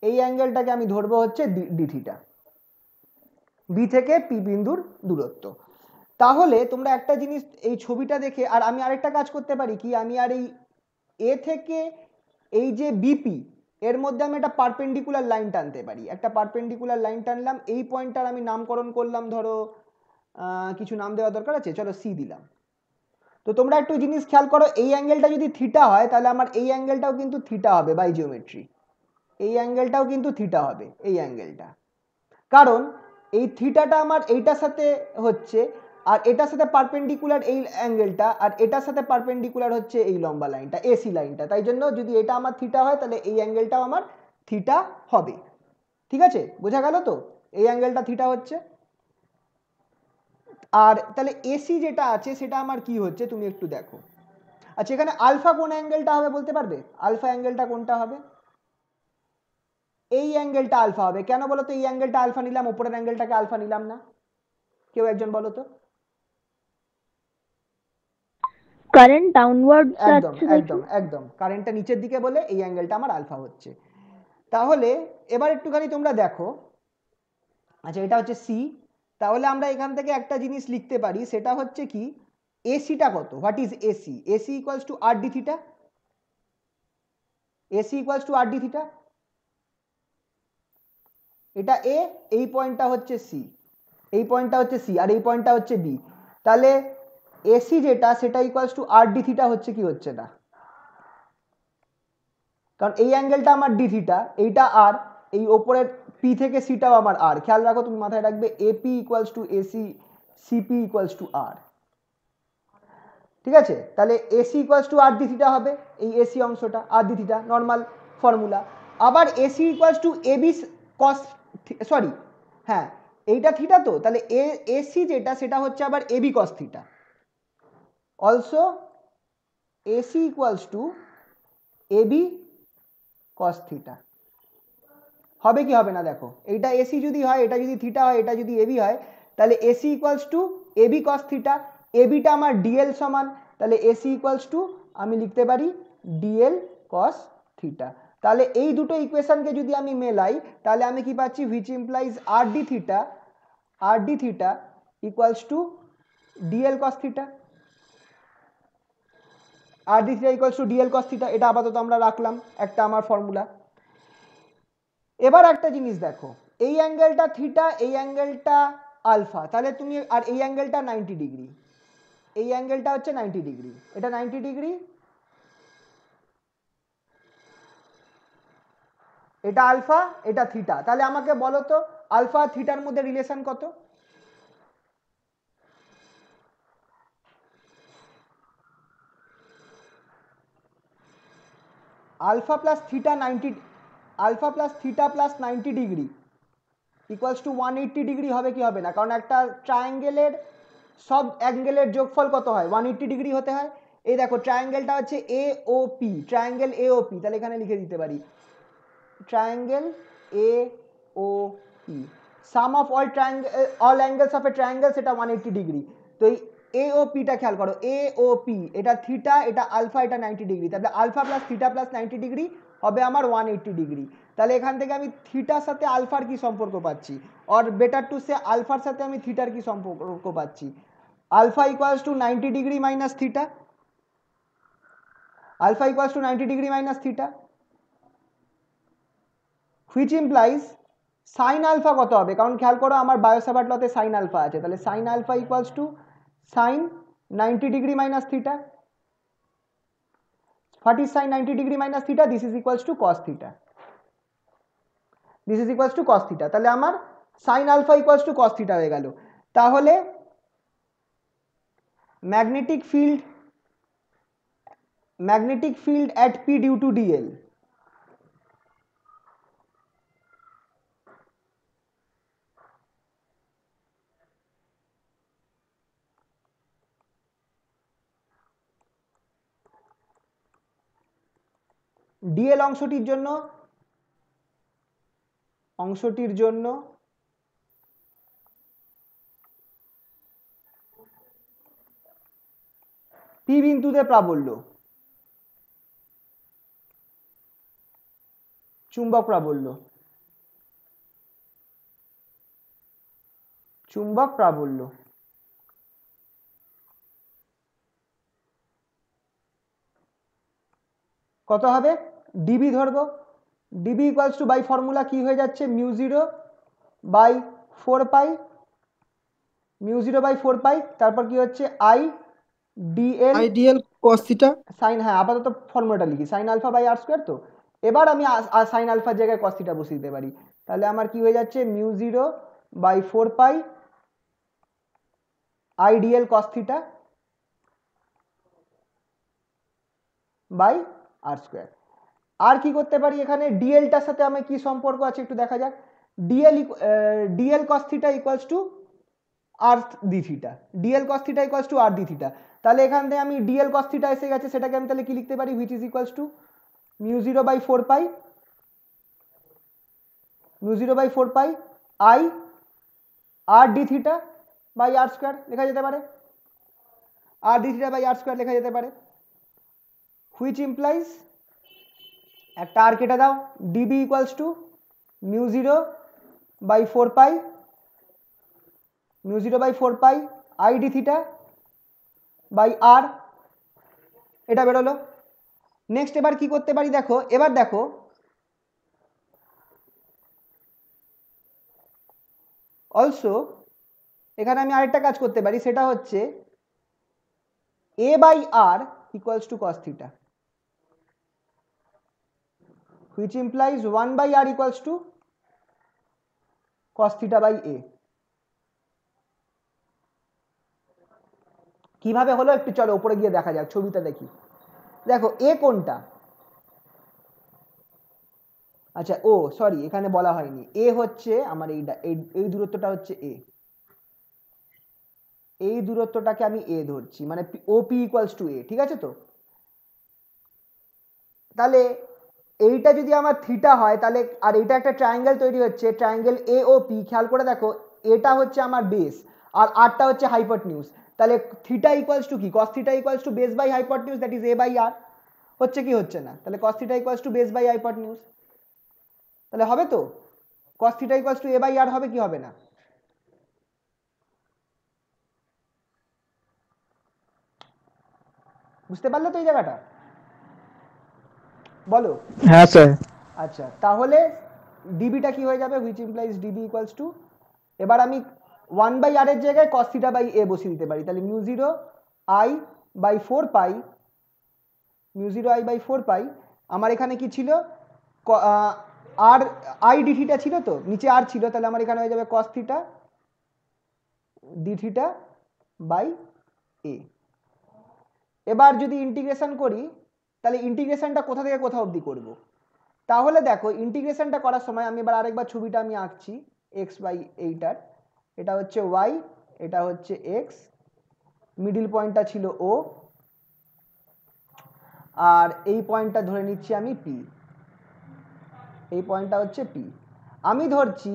এই অ্যাঙ্গেলটাকে আমি ধরবো হচ্ছে ডি থিটা, বি থেকে পি বিন্দুর দূরত্ব। তাহলে তোমরা একটা জিনিস এই ছবিটা দেখে, আর আমি আরেকটা কাজ করতে পারি কি, আমি আর এই এ থেকে এই যে বিপি এর মধ্যে আমি একটা পারপেন্ডিকুলার লাইন টানতে পারি, একটা পারপেন্ডিকুলার লাইন টানলাম, এই পয়েন্টটার আমি নামকরণ করলাম, ধরো কিছু নাম দেওয়া দরকার আছে, চলো সি দিলাম। তো তোমরা একটু জিনিস খেয়াল করো, এই অ্যাঙ্গেলটা যদি থিটা হয় তাহলে আমার এই অ্যাঙ্গেলটাও কিন্তু থিটা হবে বাই জিওমেট্রি, এই অ্যাঙ্গেলটাও কিন্তু থিটা হবে, এই অ্যাঙ্গেলটা, কারণ এই থিটাটা আমার এইটার সাথে হচ্ছে, আর এটার সাথে পারপেন্ডিকুলার এই অ্যাঙ্গেলটা, আর এটার সাথে পারপেন্ডিকুলার হচ্ছে এই লম্বা লাইনটা, এসি লাইনটা, তাই জন্য যদি এটা আমার থিটা হয় তাহলে এই অ্যাঙ্গেলটাও আমার থিটা হবে। ঠিক আছে, বোঝা গেল তো, এই অ্যাঙ্গেলটা থিটা হচ্ছে। আর তাহলে এসি যেটা আছে সেটা আমার কি হচ্ছে তুমি একটু দেখো। আচ্ছা, এখানে আলফা কোন অ্যাঙ্গেলটা হবে বলতে পারবে? আলফা অ্যাঙ্গেলটা কোনটা হবে? এই অ্যাঙ্গেলটা আলফা হবে। কেন বলো তো এই অ্যাঙ্গেলটা আলফা নিলাম, উপরের অ্যাঙ্গেলটাকে আলফা নিলাম না? কেউ একজন বলো তো। কারেন্ট ডাউনওয়ার্ড একদম যাচ্ছে দেখি। একদম একদম, কারেন্টটা নিচের দিকে বলে এই অ্যাঙ্গেলটা আমার আলফা হচ্ছে। তাহলে এবার একটুখানি তোমরা দেখো, আচ্ছা এটা হচ্ছে সি, তাহলে আমরা এখান থেকে একটা জিনিস লিখতে পারি, সেটা হচ্ছে কি, এসিটা কত, what is AC? AC equals to R D theta, AC equals to R D theta, এটা এ, এই পয়েন্টটা হচ্ছে সি, এই পয়েন্টটা হচ্ছে সি, আর এই পয়েন্টটা হচ্ছে বি। তাহলে এসি যেটা সেটা equals to R D theta হচ্ছে কি হচ্ছে না? কারণ এই অ্যাঙ্গেলটা আমার ডি থিটা, এইটা আর, এই ওপরের পি থেকে সিটাও আমার আর, খেয়াল রাখো তুমি মাথায় রাখবে AP equals to AC, CP equals to R. ঠিক আছে, তাহলে AC equals to R D theta হবে, এই এসি অংশটা R D theta, normal formula. আবার AC equals to AB cos, sorry হ্যাঁ এইটা থিটা, তো তাহলে এসি যেটা সেটা হচ্ছে আবার AB cos theta, also AC equals to AB cos theta. হবে কি হবে না দেখো, এইটা এসি যদি হয়, এটা যদি থিটা হয়, এটা যদি এবি হয়, তাহলে AC equals to AB cos theta, এবিটা আমার ডিএল সমান, তাহলে এসি ইকুয়ালস টু আমি লিখতে পারি ডিএল কস থিটা। তাহলে এই দুটো ইকুয়েশনকে যদি আমি মেলাই তাহলে আমি কি পাচ্ছি, which implies R D theta equals to DL cos theta, R D theta equals to DL cos theta, এটা আপাতত আমরা রাখলাম একটা আমার ফর্মুলা। এবার একটা জিনিস দেখো, এই অ্যাঙ্গেলটা থিটা, এই অ্যাঙ্গেলটা আলফা, তাহলে তুমি, আর এই অ্যাঙ্গেলটা 90 ডিগ্রি, এই অ্যাঙ্গেলটা হচ্ছে 90 ডিগ্রি, এটা 90 ডিগ্রি, এটা আলফা, এটা থিটা। তাহলে আমাকে বলো তো আলফা আর থিটার মধ্যে রিলেশন কত? Alpha plus theta 90, alpha plus theta plus 90 degree equals to 180 degree হবে কি হবে না? কারণ একটা ট্রায়াঙ্গেলের সব অ্যাঙ্গেলের যোগফল কত হয়, 180 ডিগ্রি হতে হয়। এই দেখো ট্রায়াঙ্গেলটা হচ্ছে A O P, triangle A O P, তাহলে এখানে লিখে দিতে পারি triangle A O P, sum of all angles of a triangle, সেটা 180 ডিগ্রি। তো এই এ ও পিটা খেয়াল করো, এ ও পি, এটা থিটা, এটা আলফা, এটা 90 ডিগ্রি, তাহলে alpha plus theta plus 90 degree হবে আমার 180 ডিগ্রি। তাহলে এখান থেকে আমি থিটার সাথে আলফার কি সম্পর্ক পাচ্ছি, অর বেটার টু সে আলফার সাথে আমি থিটার কি সম্পর্ক পাচ্ছি, alpha equals to 90 degree minus theta, alpha equals to 90 degree minus theta, which implies sine alpha কত হবে, কারণ খেয়াল করো আমার বায়োসাভার্ট লতে সাইন আলফা আছে, তাহলে sine alpha equals to sine 90 degree minus theta, what is sine 90 degree minus theta, this is equals to cos theta, this is equals to cos theta. তাহলে আমার sine alpha equals to cos theta হয়ে গেল। তাহলে magnetic field at P due to DL, DL অংশটির জন্য পি বিন্দুতে প্রাবল্য, চুম্বক প্রাবল্য, কত হবে? ডিবি ধরবো। DB equals to by formula কি হয়ে যাচ্ছে, mu zero by four pi, তারপর কি হচ্ছে I IDL cos theta sine, হ্যাঁ আপাতত ফর্মুলাটা লিখি, sine alpha by R square. তো এবার আমি সাইন আলফার জায়গায় কস থিটা বসিয়ে দিতে পারি, তাহলে আমার কি হয়ে যাচ্ছে mu zero by four pi IDL cos theta by R square. আর কি করতে পারি এখানে, ডিএলটার সাথে আমার কি সম্পর্ক আছে একটু দেখা যাক। DL cos theta equals to R D theta, তাহলে এখান থেকে আমি ডিএল কস থিটা এসে গেছে, সেটাকে আমি তাহলে কি লিখতে পারি, which is equals to mu zero by four pi I R D theta by R square লেখা যেতে পারে, হুইচ ইমপ্লাইজ, একটা আর কেটে দাও, dB equals to mu zero by four pi I D theta by R, এটা বেরোলো। নেক্সট এবার কি করতে পারি দেখো, অলসো এখানে আমি আরেকটা কাজ করতে পারি, সেটা হচ্ছে a by R equals to cos theta, which implies one by R equals to cos theta by a. কিভাবে হলো একটু চলো উপরে গিয়ে দেখা যাক, ছবিটা দেখি। দেখো এ কোনটা, আচ্ছা ও সরি এখানে বলা হয়নি, এ হচ্ছে আমার এই দূরত্বটা হচ্ছে এ, এই দূরত্বটাকে আমি এ ধরছি, মানে ওপি ইকুয়ালস টু এ, ঠিক আছে? তো তাহলে এইটা যদি আমার থিটা হয়, তাহলে আর এইটা একটা ট্রায়াঙ্গেল তৈরি হচ্ছে, ট্রায়াঙ্গেল এ ও পি, খেয়াল করে দেখো এটা হচ্ছে আমার বেস আর আরটা হচ্ছে হাইপোটেনিউজ, তাহলে থিটা ইকুয়ালস টু কি, cos theta equals to base by hypotenuse, that is a by R, হচ্ছে কি হচ্ছে না? তাহলে cos theta equals to base by hypotenuse, তাহলে হবে তো, cos theta equals to a by R হবে কি হবে না? বুঝতে পারলে তো এই জায়গাটা, বলো। হ্যাঁ স্যার। আচ্ছা তাহলে ডিবিটা কি হয়ে যাবে, which implies DB equals two, এবার আমি ওয়ান বাই আর এর জায়গায় কস থিটা বাই এ বসিয়ে দিতে পারি, তাহলে mu zero I by four pi, আমার এখানে কি ছিল, আর আই ডি থিটা ছিল, তো নিচে আর ছিল, তাহলে আমার এখানে হয়ে যাবে cos theta D theta by a. এবার যদি ইন্টিগ্রেশন করি, তাহলে ইন্টিগ্রেশনটা কোথা থেকে কোথা অবধি করব, তাহলে দেখো ইন্টিগ্রেশনটা করার সময় আমি এবার আরেকবার ছবিটা আমি আঁকছি, এক্স বাই এইটার, এটা হচ্ছে ওয়াই, এটা হচ্ছে এক্স, মিডিল পয়েন্টটা ছিল ও, আর এই পয়েন্টটা ধরে নিচ্ছি আমি পি, এই পয়েন্টটা হচ্ছে পি। আমি ধরছি,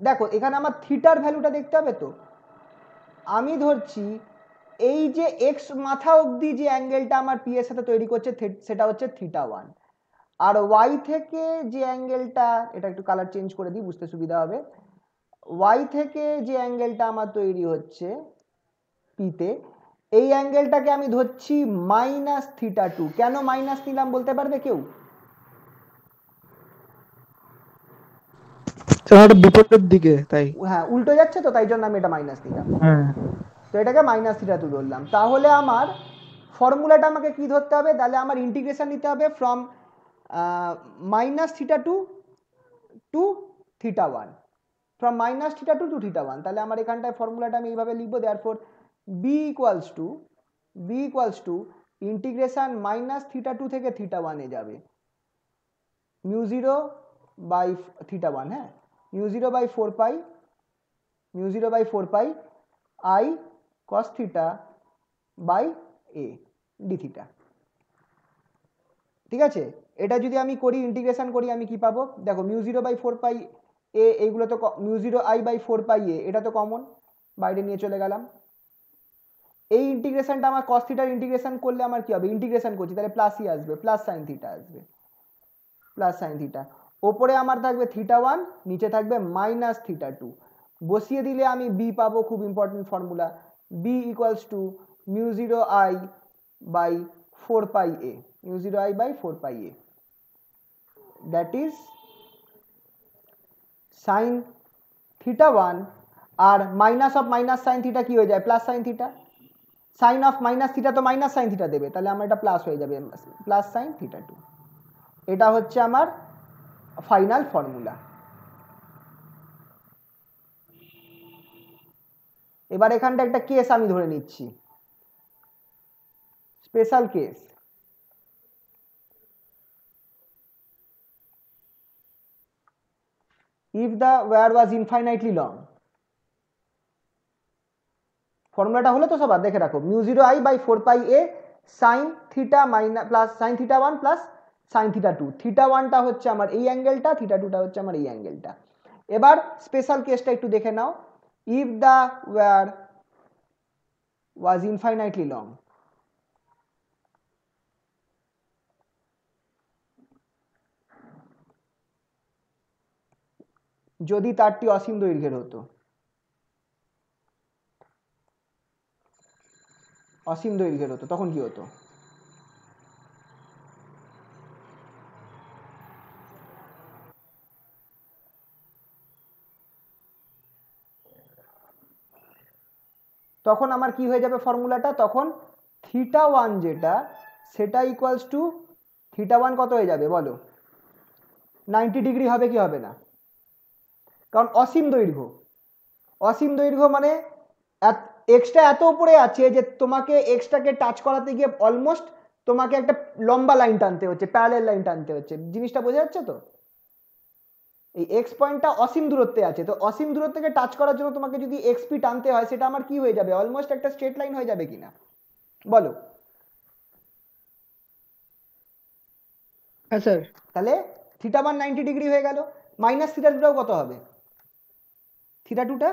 দেখো এখানে আমার থিটার ভ্যালুটা দেখতে হবে, তো আমি ধরছি এই যে এক্স মাথা অবধি যে অ্যাঙ্গেলটা আমার পি এর সাথে তৈরি করছে সেটা হচ্ছে থিটা ওয়ান, আর ওয়াই থেকে যে অ্যাঙ্গেলটা, এটা একটু কালার চেঞ্জ করে দিই বুঝতে সুবিধা হবে, ওয়াই থেকে যে অ্যাঙ্গেলটা আমার তৈরি হচ্ছে পিতে, এই অ্যাঙ্গেলটাকে আমি ধরছি মাইনাস থিটা টু। কেন মাইনাস নিলাম বলতে পারবে কেউ? ওটা বিপরীতের দিকে তাই। হ্যাঁ উল্টো যাচ্ছে, তো তাই জন্য আমি এটা মাইনাস নিলাম, হ্যাঁ তো এটাকে মাইনাস থিটা টু ধরলাম। তাহলে আমার ফর্মুলাটা আমাকে কি ধরতে হবে, তাহলে আমার ইন্টিগ্রেশন নিতে হবে from minus theta two to theta one, from minus theta two theta one. তাহলে আমার এখানটায় ফর্মুলাটা আমি এইভাবে লিখবো, therefore B equals to integration minus theta two থেকে থিটা ওয়ানে যাবে mu zero by theta one, হ্যাঁ mu zero by four pi I cos theta by a D theta, ঠিক আছে? এটা যদি আমি করি ইন্টিগ্রেশন করি আমি কি পাবো দেখো μ0/4 এ এইগুলো তো μ0I/4 এটা তো কমন বাইরে নিয়ে চলে গেলাম। এই ইন্টিগ্রেশনটা আমার cos থিটার ইন্টিগ্রেশন করলে আমার কি হবে ইন্টিগ্রেশন করছি তাহলে প্লাসই আসবে প্লাস সাইন থিটা আসবে প্লাস সাইন থিটা ওপরে আমার থাকবে θ1 নিচে থাকবে -θ2 বসিয়ে দিলে আমি b পাবো খুব important formula b = μ0I/4 μ0I/4 that is sin θ1 আর minus of minus sine theta কি হয়ে যায় plus sine theta sine of minus theta তো মাইনাস সাইন থিটা দেবে তাহলে আমার এটা প্লাস হয়ে যাবে প্লাস সাইন θ2 এটা হচ্ছে আমার ফাইনাল ফর্মুলা। এবার এখানটা একটা কেস আমি ধরে নিচ্ছি special case if the wire was infinitely long ফর্মুলাটা হলো তো সবার দেখে রাখো μ0I/4 sin theta minus plus sin θ1 plus sin θ2 θ1টা হচ্ছে আমার এই অ্যাঙ্গেলটা θ2টা হচ্ছে আমার এই অ্যাঙ্গেলটা। এবার স্পেশাল কেসটা একটু দেখে নাও if the wire was infinitely long যদি তারটি অসীম দৈর্ঘ্যের হতো অসীম দৈর্ঘ্যের হতো তখন কি হতো তখন আমার কি হয়ে যাবে ফর্মুলাটা তখন θ1 যেটা সেটা ইকুয়ালস টু θ1 কত হয়ে যাবে বলো 90 ডিগ্রি হবে কি হবে না কারণ অসীম দৈর্ঘ্য মানে এক্সটা এত উপরে আছে যে তোমাকে এক্সটাকে টাচ করাতে গিয়ে অলমোস্ট তোমাকে একটা লম্বা লাইন টানতে হচ্ছে প্যারালাল লাইন টানতে হচ্ছে জিনিসটা বোঝা যাচ্ছে তো এই এক্স পয়েন্টটা অসীম দূরত্বে আছে তো অসীম দূরত্বকে টাচ করার জন্য তোমাকে যদি এক্সপি টানতে হয় সেটা আমার কি হয়ে যাবে অলমোস্ট একটা স্ট্রেট লাইন হয়ে যাবে কিনা বলো হ্যাঁ স্যার তাহলে θ1 90 ডিগ্রি হয়ে গেল মাইনাস θ2টাও কত হবে θ2টা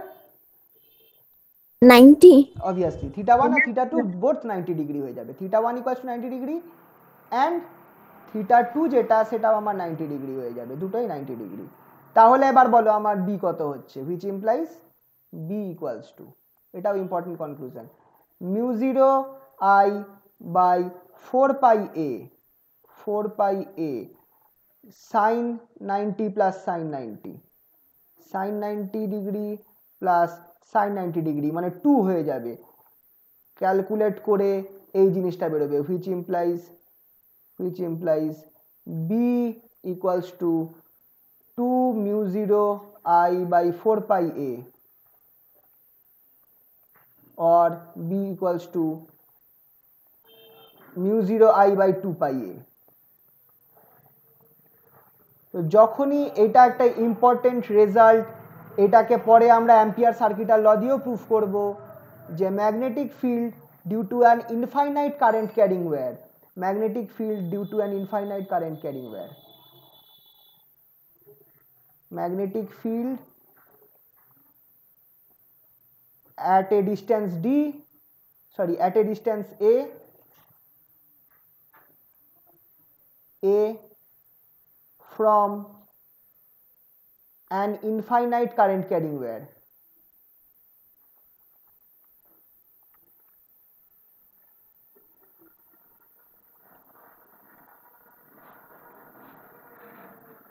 90 obviously θ1 আর θ2 both 90 ডিগ্রি হয়ে যাবে θ1 = 90 ডিগ্রি and θ2 যেটা সেটাও আমার 90 ডিগ্রি হয়ে যাবে দুটোই 90 ডিগ্রি। তাহলে এবার বলো আমার b কত হচ্ছে which implies b = এটাও important conclusion μ0I/4 sin 90 plus sin 90 sin 90 degree plus sin 90 degree মানে 2 হয়ে যাবে ক্যালকুলেট করে এই জিনিসটা বেরোবে which implies b equals to 2 μ0I/4 or b equals to μ0I/2 তো যখনই এটা একটা ইম্পর্টেন্ট রেজাল্ট এটাকে পরে আমরা অ্যাম্পিয়ার সার্কিটাল ল দিয়েও প্রুফ করব যে magnetic field due to an infinite current carrying wire magnetic field due to an infinite current carrying wire magnetic field at a distance a from an infinite current carrying wire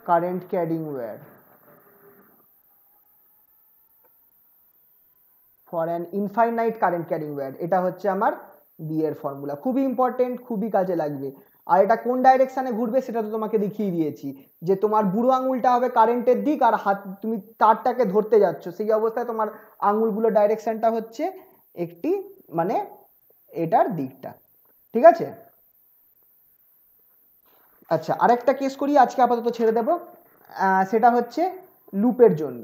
current carrying wire for an infinite current carrying wire এটা হচ্ছে আমার বি এর ফর্মুলা খুবই ইম্পর্টেন্ট খুবই কাজে লাগবে আর এটা কোন ডাইরেকশনে ঘুরবে সেটা তো তোমাকে দেখিয়ে দিয়েছি যে তোমার বুড়ো আঙুলটা হবে কারেন্টের দিক আর হাত তুমি তারটাকে ধরতে যাচ্ছ সেই অবস্থায় তোমার আঙুলগুলো ডাইরেকশনটা হচ্ছে একটি মানে এটার দিকটা ঠিক আছে আচ্ছা আরেকটা কেস করি আজকে আপাতত ছেড়ে দেব সেটা হচ্ছে লুপের জন্য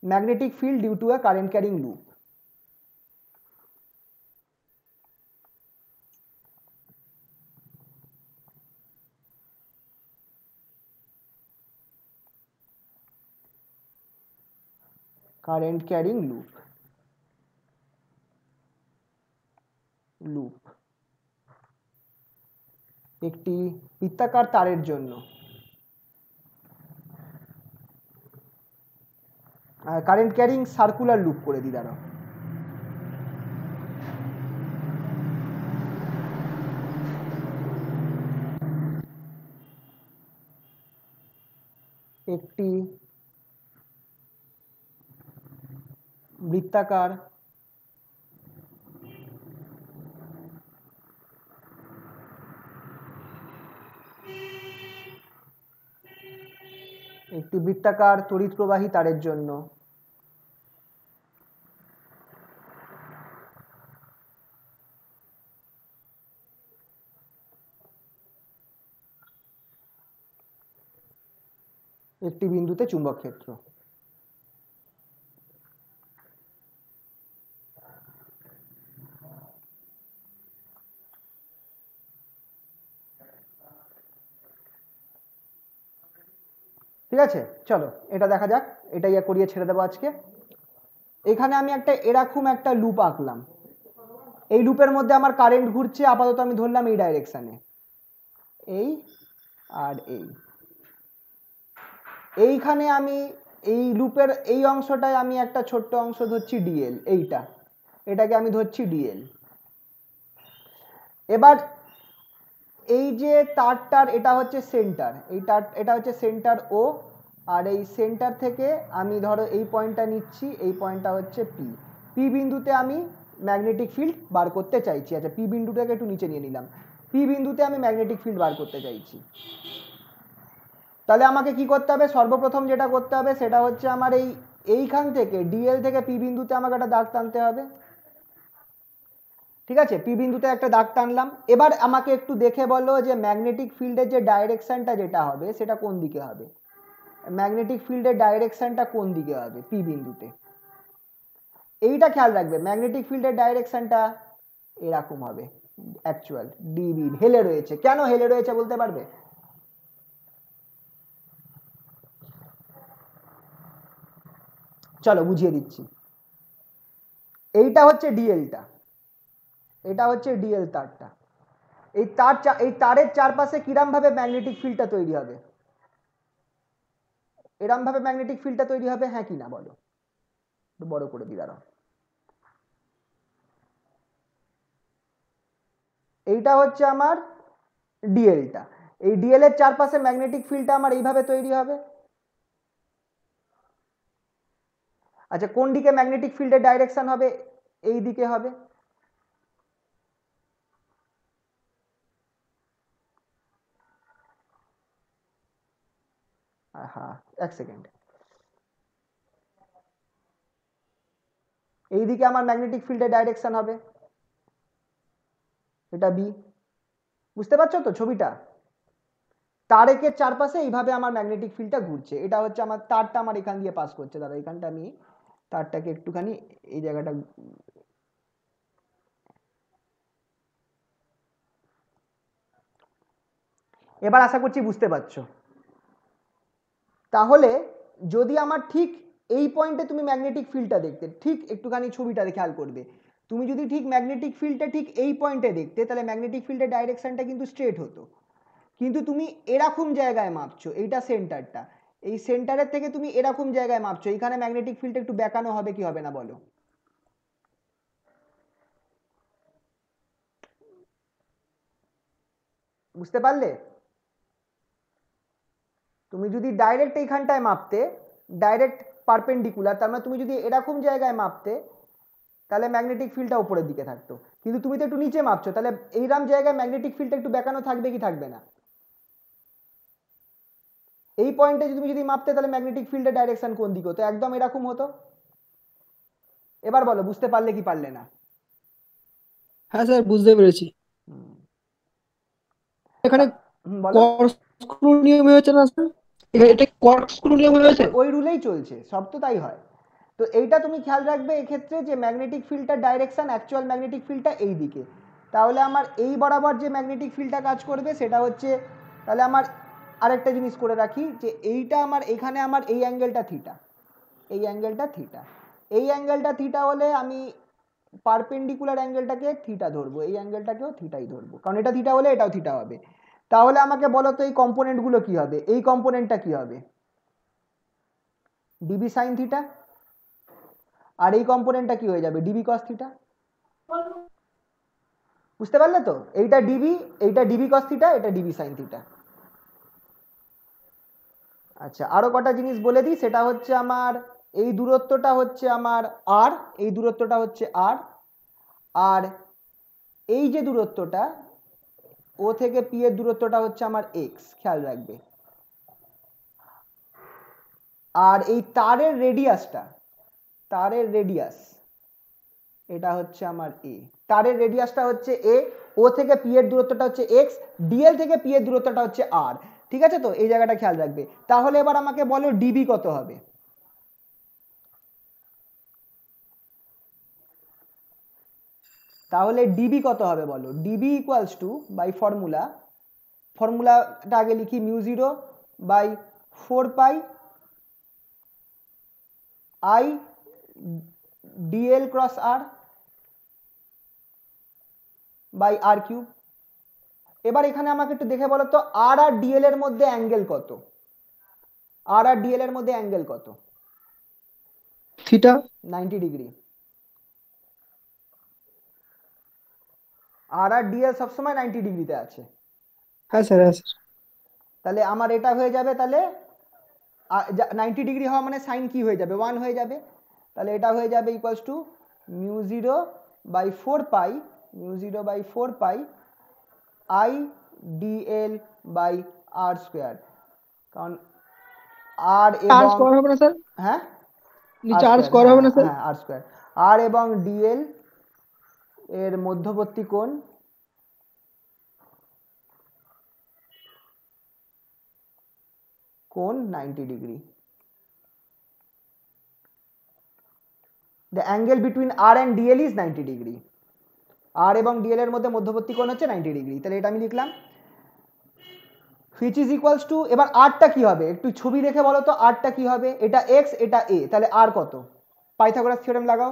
magnetic field due to a current carrying loop current carrying loop একটি বৃত্তাকার তারের জন্য কারেন্ট ক্যারিং সার্কুলার লুপ করে দিই দাঁড়াও। একটি বৃত্তাকার তড়িৎ প্রবাহী তারের জন্য একটি বিন্দুতে চুম্বক ক্ষেত্র। ঠিক আছে, চলো এটা দেখা যাক, এটাই করিয়ে ছেড়ে দেবো আজকে। এখানে আমি এরকম একটা লুপ আঁকলাম, এই লুপের মধ্যে আমার কারেন্ট ঘুরছে, আপাতত আমি ধরলাম এই ডাইরেকশনে, এই আর এইখানে আমি এই লুপের এই অংশটায় আমি একটা ছোট্ট অংশ ধরছি ডিএল, এটাকে আমি ধরছি ডিএল। এবার এই যে তারটার এটা হচ্ছে সেন্টার, এটা হচ্ছে সেন্টার ও, আর এই সেন্টার থেকে আমি ধরো এই পয়েন্টটা নিচ্ছি, এই পয়েন্টটা হচ্ছে পি বিন্দুতে আমি ম্যাগনেটিক ফিল্ড বার করতে চাইছি। আচ্ছা, পি বিন্দুটাকে একটু নিচে নিয়ে নিলাম, পি বিন্দুতে আমি ম্যাগনেটিক ফিল্ড বার করতে চাইছি। তাহলে আমাকে কি করতে হবে? সর্বপ্রথম যেটা করতে হবে সেটা হচ্ছে আমার এইখান থেকে ডিএল থেকে পি বিন্দুতে আমাকে একটা দাগ টানতে হবে। ঠিক আছে, পি বিন্দুতে একটা দাগ টানলাম। এবার আমাকে একটু দেখে বলো যে ম্যাগনেটিক ফিল্ডের যে ডাইরেকশনটা যেটা হবে সেটা কোন দিকে হবে? ম্যাগনেটিক ফিল্ডের ডাইরেকশনটা কোন দিকে হবে পি বিন্দুতে? এইটা খেয়াল রাখবে, ম্যাগনেটিক ফিল্ডের ডাইরেকশনটা এরকম হবে, অ্যাকচুয়াল ডিবি হেলে রয়েছে। কেন হেলে রয়েছে বলতে পারবে? চলো বুঝিয়ে দিচ্ছি। এইটা হচ্ছে ডিএলটা, এটা হচ্ছে ডিএল তারটা। এই তারের চারপাশে কিরম ভাবে ম্যাগনেটিক ফিল্ডটা তৈরি হবে? এরম ভাবে ম্যাগনেটিক ফিল্ডটা তৈরি হবে, হ্যাঁ কি না বলো? বড় করে দি দাঁড়াও। এইটা হচ্ছে আমার ডিএলটা, এই ডিএল এর চারপাশে ম্যাগনেটিক ফিল্ডটা আমার এইভাবে তৈরি হবে। আচ্ছা, কোন দিকে ম্যাগনেটিক ফিল্ডের ডাইরেকশন হবে? এই দিকে হবে। হ্যাঁ, এক সেকেন্ড, এইদিকে আমার ম্যাগনেটিক ফিল্ডের ডাইরেকশন হবে, এটা বি। বুঝতে পারছো তো ছবিটা? তারেকের চারপাশে এইভাবে আমার ম্যাগনেটিক ফিল্ডটা ঘুরছে, এটা হচ্ছে আমার তারটা আমার এখান দিয়ে পাস করছে। দাদা এখানটা আমি তারটাকে একটুখানি এই জায়গাটা, এবার আশা করছি বুঝতে পারছো। তাহলে যদি আমার ঠিক এই পয়েন্টে তুমি ম্যাগনেটিক ফিল্ডটা দেখতে, ঠিক একটুখানি ছবিটা খেয়াল করবে, তুমি যদি ঠিক ম্যাগনেটিক ফিল্ডটা ঠিক এই পয়েন্টে দেখতে, তাহলে ম্যাগনেটিক ফিল্ডের ডাইরেকশনটা কিন্তু স্ট্রেট হতো। কিন্তু তুমি এরকম জায়গায় মাপছো, এইটা সেন্টারটা, এই সেন্টারের থেকে তুমি এরকম জায়গায় মাপছো, এখানে ম্যাগনেটিক ফিল্ডটা একটু বেঁকানো হবে কি হবে না বলো? বুঝতে পারলে? তুমি যদি ডাইরেক্ট এইখানটায় মাপতে, ডাইরেক্ট পারপেন্ডিকুলার, তার মানে তুমি যদি এরকম জায়গায় মাপতে, তাহলে ম্যাগনেটিক ফিল্ডটা উপরের দিকে থাকতো। কিন্তু তুমি তো একটু নিচে মাপছো, তাহলে এইরকম জায়গায় ম্যাগনেটিক ফিল্ডটা একটু বেঁকানো থাকবে কি থাকবে না? এই পয়েন্টে তুমি যদি মাপতে, তাহলে ম্যাগনেটিক ফিল্ডের ডাইরেকশন কোন দিকে হতো? একদম এরকম হতো। এবার বলো বুঝতে পারলে কি পারলে না? হ্যাঁ স্যার, বুঝতে পেরেছি। এখানে বলো। কর্কস্ক্রু নিয়ম হয়েছে না স্যার? এটা কর্কস্ক্রু নিয়ম হয়েছে? ওই রুলেই চলছে, সব তো তাই হয়। তো এইটা তুমি খেয়াল রাখবে এক্ষেত্রে, যে ম্যাগনেটিক ফিল্ডটার ডাইরেকশন, অ্যাকচুয়াল ম্যাগনেটিক ফিল্ডটা এই দিকে। তাহলে আমার এই বরাবর যে ম্যাগনেটিক ফিল্ডটা কাজ করবে সেটা হচ্ছে, তাহলে আমার আরেকটা জিনিস করে রাখি, যে এইটা আমার এখানে আমার এই অ্যাঙ্গেলটা থিটা, এই অ্যাঙ্গেলটা থিটা। এই অ্যাঙ্গেলটা থিটা হলে আমি পারপেন্ডিকুলার অ্যাঙ্গেলটাকে থিটা ধরবো, এই অ্যাঙ্গেলটাকেও থিটাই ধরবো, কারণ এটা থিটা হলে এটাও থিটা হবে। তাহলে আমাকে বলো তো এই কম্পোনেন্টগুলো কি হবে? এই কম্পোনেন্টটা কি হবে? DB sine theta. আর এই কম্পোনেন্টটা কি হয়ে যাবে? DB cos theta. বুঝতে পারলে তো? এইটা ডিবি কস থিটা, এটা ডিবি সাইন থিটা। আচ্ছা, আরো কটা জিনিস বলে দিই, সেটা হচ্ছে আমার এই দূরত্বটা হচ্ছে আমার আর, এই দূরত্বটা হচ্ছে আর, আর এই যে দূরত্বটা ও থেকে পি এর দূরত্বটা হচ্ছে আমার এক্স, খেয়াল রাখবে। আর এই তারের রেডিয়াসটা, তারের রেডিয়াস এটা হচ্ছে আমার এ, তারের রেডিয়াসটা হচ্ছে এ, ও থেকে পি এর দূরত্বটা হচ্ছে এক্স, ডিএল থেকে পি এর দূরত্বটা হচ্ছে আর। ঠিক আছে তো? এই জায়গাটা খেয়াল রাখবে। তাহলে এবার আমাকে বলো ডিবি কত হবে? তাহলে ডিবি কত হবে বলো? ডিবি ইকুয়ালস টু বাই ফর্মুলাটা আগে লিখি, mu zero by 4 pi I DL cross R by R cube. এবার এখানে আমাকে একটু দেখে বলো তো আর আর ডিএল এর মধ্যে অ্যাঙ্গেল কত? আর আর ডিএল এর মধ্যে অ্যাঙ্গেল কত? Theta 90 degree. আর আর ডিএল সবসময় 90 ডিগ্রিতে আছে। হ্যাঁ স্যার, হ্যাঁ স্যার। তাহলে আমার এটা হয়ে যাবে, তাহলে 90 ডিগ্রি হওয়া মানে সাইন কি হয়ে যাবে? 1 হয়ে যাবে। তাহলে এটা হয়ে যাবে equals to mu zero by 4 pi I DL by R square. কারণ আর চার্জ এবং করা হবে না স্যার? হ্যাঁ চার্জ করা হবে না স্যার? হ্যাঁ আর স্কোয়ার, আর এবং ডিএল এর মধ্যবর্তী কোণ কোণ 90 degree. The angle between R and DL is 90 degree. R এবং ডিএল এর মধ্যে মধ্যবর্তী কোণ হচ্ছে 90 ডিগ্রি। তাহলে এটা আমি লিখলাম, which is equals to, এবার আরটা কি হবে একটু ছবি দেখে বলো তো, আরটা কি হবে? এটা এক্স, এটা এ, তাহলে আর কত? পাইথাগোরাস থিওরেম লাগাও।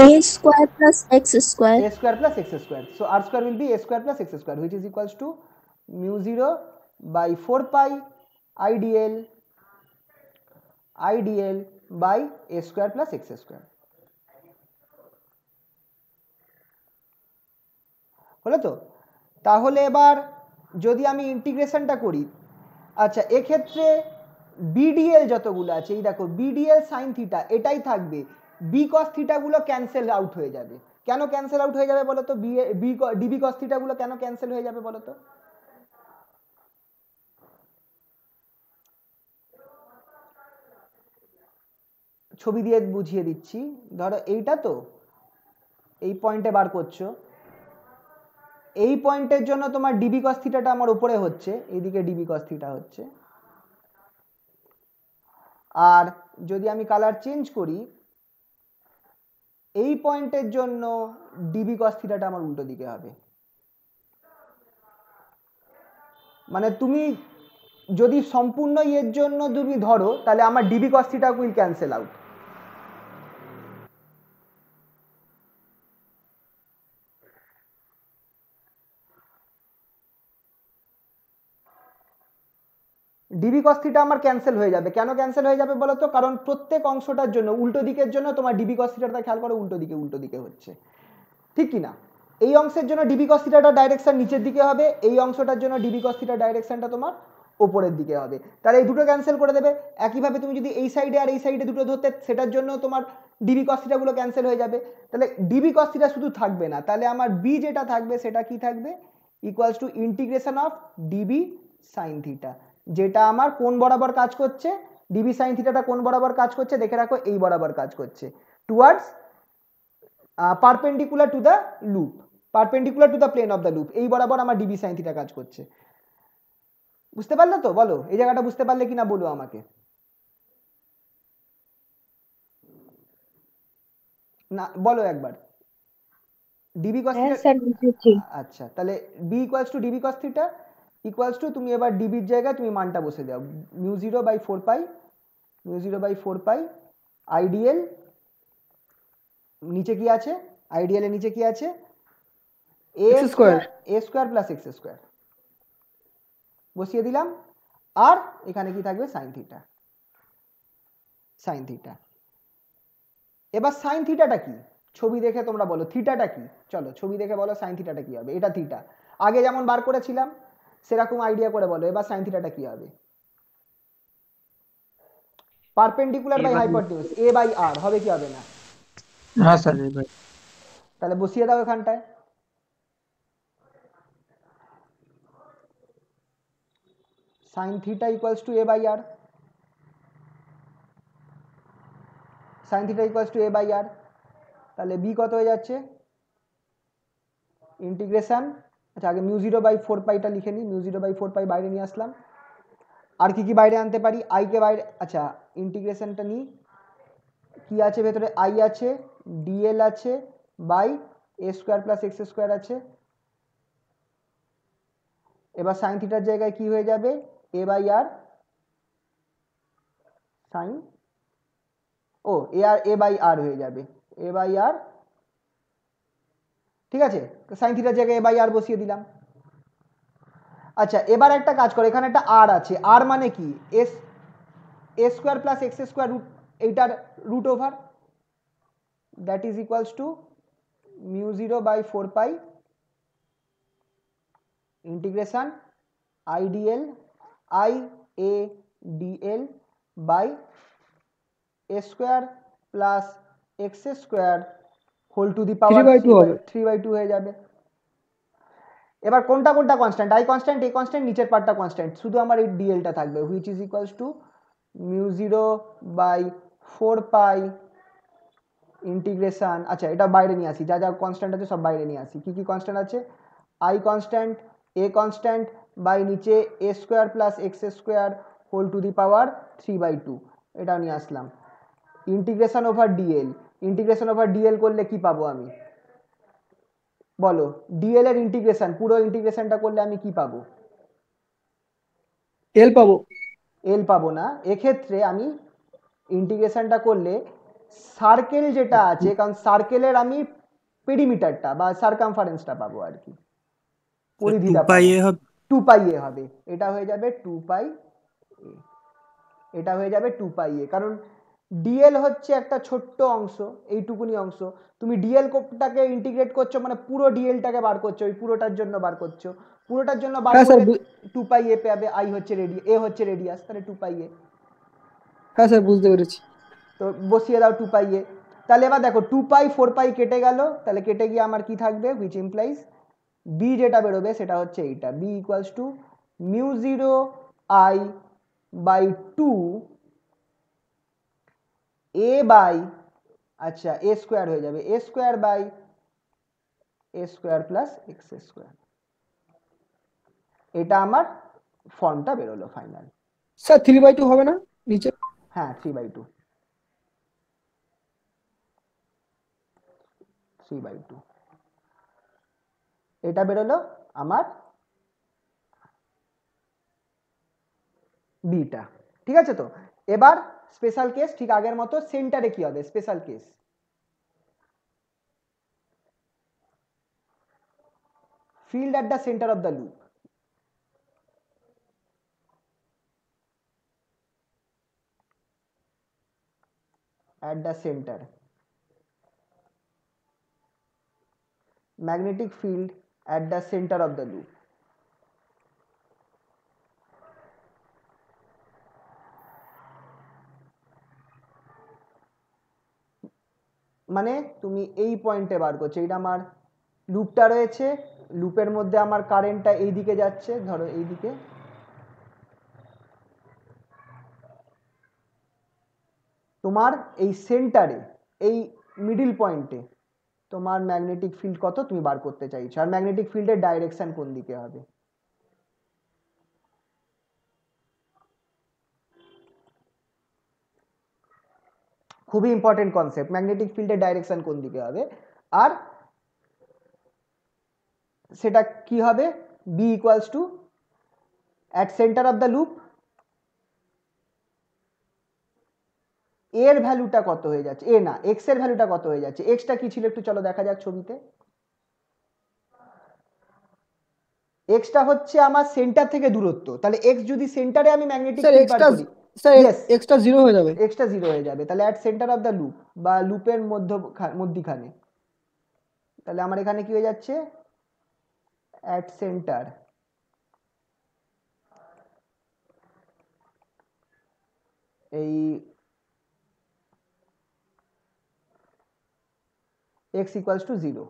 a square plus x square. a square plus x square. So r square will be a square plus x square, which is equals to mu 0 by 4 pi idl by a square plus x square. হলো তো? তাহলে এবার যদি আমি ইন্টিগ্রেশনটা করি, আচ্ছা এক্ষেত্রে বিডিএল যতগুলো আছে, এই দেখো বিডিএল সাইন থিটা এটাই থাকবে, বি কস থিটাগুলো ক্যান্সেল আউট হয়ে যাবে। কেন ক্যান্সেল আউট হয়ে যাবে বলো তো? ডিবি কস থিটাগুলো কেন ক্যান্সেল হয়ে যাবে বলো তো? ছবি দিয়ে বুঝিয়ে দিচ্ছি। ধরো এইটা তো এই পয়েন্টে বার করছো, এই পয়েন্টের জন্য তোমার ডিবি কস থিটাটা আমার উপরে হচ্ছে, এইদিকে ডিবি কস থিটা হচ্ছে। আর যদি আমি কালার চেঞ্জ করি, এই পয়েন্টের জন্য ডিবি কস থিটাটা আমার উল্টো দিকে হবে। মানে তুমি যদি সম্পূর্ণ এর জন্য তুমি ধরো, তাহলে আমার DB cos theta will cancel out. DB cos theta আমার ক্যান্সেল হয়ে যাবে। কেন ক্যান্সেল হয়ে যাবে বলো তো? কারণ প্রত্যেক অংশটার জন্য উল্টো দিকের জন্য তোমার ডিবি কস থিটাটা খেয়াল করো উল্টো দিকে হচ্ছে, ঠিক কি না? এই অংশের জন্য ডিবি কস থিটাটা ডাইরেকশন নিচের দিকে হবে, এই অংশটার জন্য ডিবি কস থিটার ডাইরেকশনটা তোমার উপরের দিকে হবে। তাহলে এই দুটো ক্যান্সেল করে দেবে। একইভাবে তুমি যদি এই সাইডে আর এই সাইডে দুটো ধরতে, সেটার জন্য তোমার ডিবি কস থিটাগুলো ক্যান্সেল হয়ে যাবে। তাহলে ডিবি কস থিটা শুধু থাকবে না, তাহলে আমার বি যেটা থাকবে সেটা কি থাকবে? Equals to integration of DB sine theta, যেটা আমার কোন বরাবর কাজ করছে? ডিবি সাইন থিটাটা কোন বরাবর কাজ করছে দেখে রাখো, এই বরাবর কাজ করছে, towards perpendicular to the loop, perpendicular to the plane of the loop, এই বরাবর আমার ডিবি সাইন থিটা কাজ করছে। বুঝতে পারলে তো? বলো এই জায়গাটা বুঝতে পারলে কিনা বলো আমাকে। না বলো একবার, ডিবি কস হ্যাঁ থিটা, স্যার বুঝেছি। আচ্ছা তাহলে B equals to DB cos theta equals to, তুমি এবার ডিবির জায়গায় তুমি মানটা বসে দাও, mu 0/4 pi, mu 0/4 pi IDL, নিচে কি আছে, আইডিএল এর নিচে কি আছে, A X square, square. A square plus x square বসিয়ে দিলাম, আর এখানে কি থাকবে সাইন থিটা, সাইন থিটা। এবার সাইন থিটাটা কি, ছবি দেখে তোমরা বলো থিটাটা কি, চলো ছবি দেখে বলো সাইন থিটাটা কি হবে। এটা থিটা, আগে যেমন বার করেছিলাম সেরকম আইডিয়া করে বলো এবার সাইন থিটাটা কি হবে। Perpendicular by hypotenuse, a by R হবে কি হবে না, হ্যাঁ স্যার। তাহলে বসিয়ে দাও এখানটায়, sine theta equals to a by R, sine theta equals to a by R, তাহলে বি কত হয়ে যাচ্ছে, ইন্টিগ্রেশন, আচ্ছা আগে মিউ 0/4পাইটা লিখে নিই, মিউ 0/4পাই বাইরে নিয়ে আসলাম, আর কি কি বাইরে আনতে পারি, আই কে বাইরে, আচ্ছা ইন্টিগ্রেশনটা নিই, কি আছে ভেতরে, আই আছে, ডিএল আছে, by a square plus x square আছে। এবার সাইন থিটার জায়গায় কি হয়ে যাবে, এ বাই আর সাইন, ও এ বাই আর হয়ে যাবে, এ বাই আর, ঠিক আছে, সাইন থিটার জায়গায় এ বাই আর বসিয়ে দিলাম। আচ্ছা এবার একটা কাজ করো, এখানে একটা আর আছে, আর মানে কি, is, a square plus x square root, এইটার root over, that is equals to mu 0/4পাই integration IDL, I a DL by a square plus x square whole to the power 3/2 হবে। 3/2 হয়ে যাবে। এবার কোনটা কোনটা constant, I constant, a constant, নিচের পার্টটা কনস্ট্যান্ট, শুধু আমার এই ডিএলটা থাকবে, which is equals to mu 0/4পাই ইন্টিগ্রেশন, আচ্ছা এটা বাইরে নিয়ে আসি, যা যা কনস্ট্যান্ট আছে সব বাইরে নিয়ে আসি, কি কি কনস্ট্যান্ট আছে, I constant, a constant, by নিচে a square plus x square whole to the power 3/2, এটাও নিয়ে আসলাম, integration over DL, integration over DL করলে কি পাবো আমি বলো, ডিএল এর ইন্টিগ্রেশন, পুরো ইন্টিগ্রেশনটা করলে আমি কি পাবো, L পাবো। এল পাবো না, এক্ষেত্রে আমি ইন্টিগ্রেশনটা করলে সার্কেল যেটা আছে, কারণ সার্কেলের আমি পেরিমিটারটা বা সার্কামফারেন্সটা পাবো আর কি, পরিধিটা পাবো, 2πa হবে, এটা হয়ে যাবে 2πa, এটা হয়ে যাবে 2πa, কারণ ডিএল হচ্ছে একটা ছোট্ট অংশ, এইটুকুনি অংশ, তুমি ডিএল টাকে ইন্টিগ্রেট করছো মানে পুরো ডিএলটাকে বার করছো, ওই পুরোটার জন্য বার করছো, পুরোটার জন্য বার হ্যাঁ স্যার, করলে 2πa পাবে, আই হচ্ছে এ হচ্ছে রেডিয়াস, তাহলে 2πa, হ্যাঁ স্যার বুঝতে পেরেছি। তো বসিয়ে দাও 2πa, তাহলে এবার দেখো 2π 4π কেটে গেল, তাহলে কেটে গিয়ে আমার কি থাকবে, হুইচ ইমপ্লাইজ বি যেটা বেরোবে সেটা হচ্ছে এইটা, B equals to mu 0I/2 a by, আচ্ছা এ স্কোয়ার হয়ে যাবে, a square by a square plus x square, এটা আমার ফর্মটা বেরোলো ফাইনাল। স্যার 3/2 হবে না নিচে? হ্যাঁ 3/2, 3/2 এটা বেরোলো আমার বিটা, ঠিক আছে। তো এবার স্পেশাল কেস, ঠিক আগের মতো সেন্টারে কি হবে, special case, field at the center of the loop, at the center, magnetic field at the center of the loop, মানে তুমি এই পয়েন্টে বার করছো, এটা আমার লুপটা রয়েছে, লুপের মধ্যে আমার কারেন্টটা এই দিকে যাচ্ছে, ধরো এই দিকে, তোমার এই সেন্টারে, এই মিডিল পয়েন্টে তোমার ম্যাগনেটিক ফিল্ড কত তুমি বার করতে চাইছো, আর ম্যাগনেটিক ফিল্ডের ডাইরেকশন কোন দিকে হবে, খুবই ইম্পর্টেন্ট কনসেপ্ট, ম্যাগনেটিক ফিল্ডের ডাইরেকশন কোন দিকে হবে। আর সেটা কি হবে, B equals to at centre of the loop এর ভ্যালুটা কত হয়ে যাচ্ছে, এ না এক্স এর ভ্যালুটা কত হয়ে যাচ্ছে, এক্সটা কি ছিল একটু চলো দেখা যাক ছবিতে। এক্সটা হচ্ছে আমার সেন্টার থেকে দূরত্ব, তাহলে এক্স যদি সেন্টারে আমি ম্যাগনেটিক স্যার ফিল্ড বার এক্সট্রা করি, স্যার ইয়েস এক্সট্রা 0 হয়ে যাবে। এক্সটা 0 হয়ে যাবে, তাহলে at centre of the loop বা লুপের মধ্যখানে, তাহলে আমার এখানে কি হয়ে যাচ্ছে অ্যাট সেন্টার এই x equals to 0,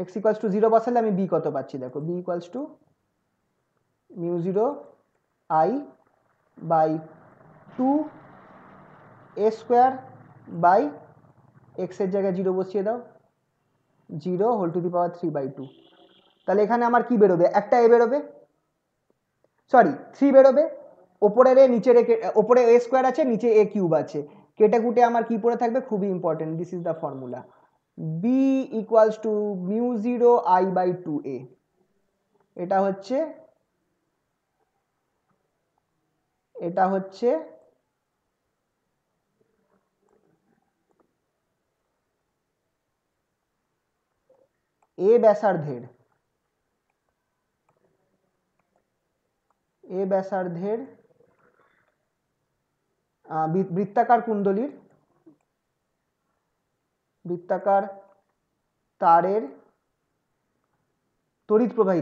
x equals to 0 বসালে আমি b কত পাচ্ছি দেখো, b equals to mu 0 i by 2 a square by x এর জায়গায় 0 বসিয়ে দাও, 0 হোল টু দি পাওয়ার 3/2। তাহলে এখানে আমার কি বেরোবে, একটা এ বেরোবে, সরি 3 বেরোবে, ওপরের এ নিচের ওপরে এ স্কোয়ার আছে, নিচে এ কিউব আছে, কেটে কুটে আমার কি পড়ে থাকবে, খুবই important, this is the formula, B equals to mu 0 i by 2a। এটা হচ্ছে এ ব্যাসার্ধের বৃত্তাকার কুণ্ডলীর বৃত্তাকার তারের তড়িৎ প্রবাহী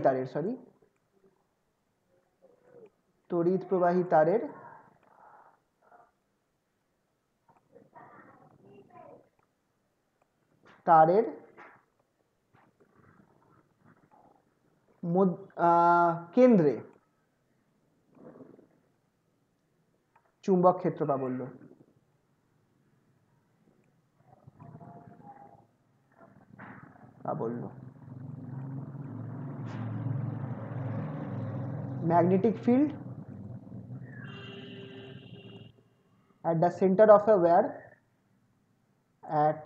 তারের কেন্দ্রে চুম্বক ক্ষেত্র প্রাবল্য, magnetic field at the center of a wire, at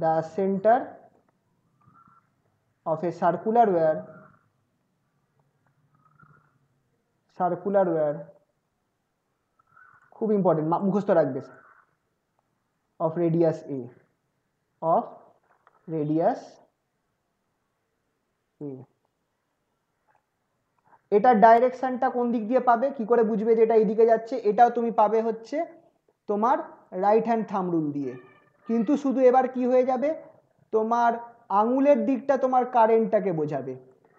the center of a circular wire খুব ইম্পর্টেন্ট, মুখস্থ রাখবে, of radius a, এটার ডাইরেকশনটা কোন দিক দিয়ে পাবে, কি করে বুঝবে যে এটা এইদিকে যাচ্ছে, এটাও তুমি পাবে হচ্ছে তোমার রাইট হ্যান্ড থাম্ব রুল দিয়ে, কিন্তু শুধু এবার কি হয়ে যাবে, তোমার আঙুলের দিকটা তোমার কারেন্টটাকে বোঝাবে,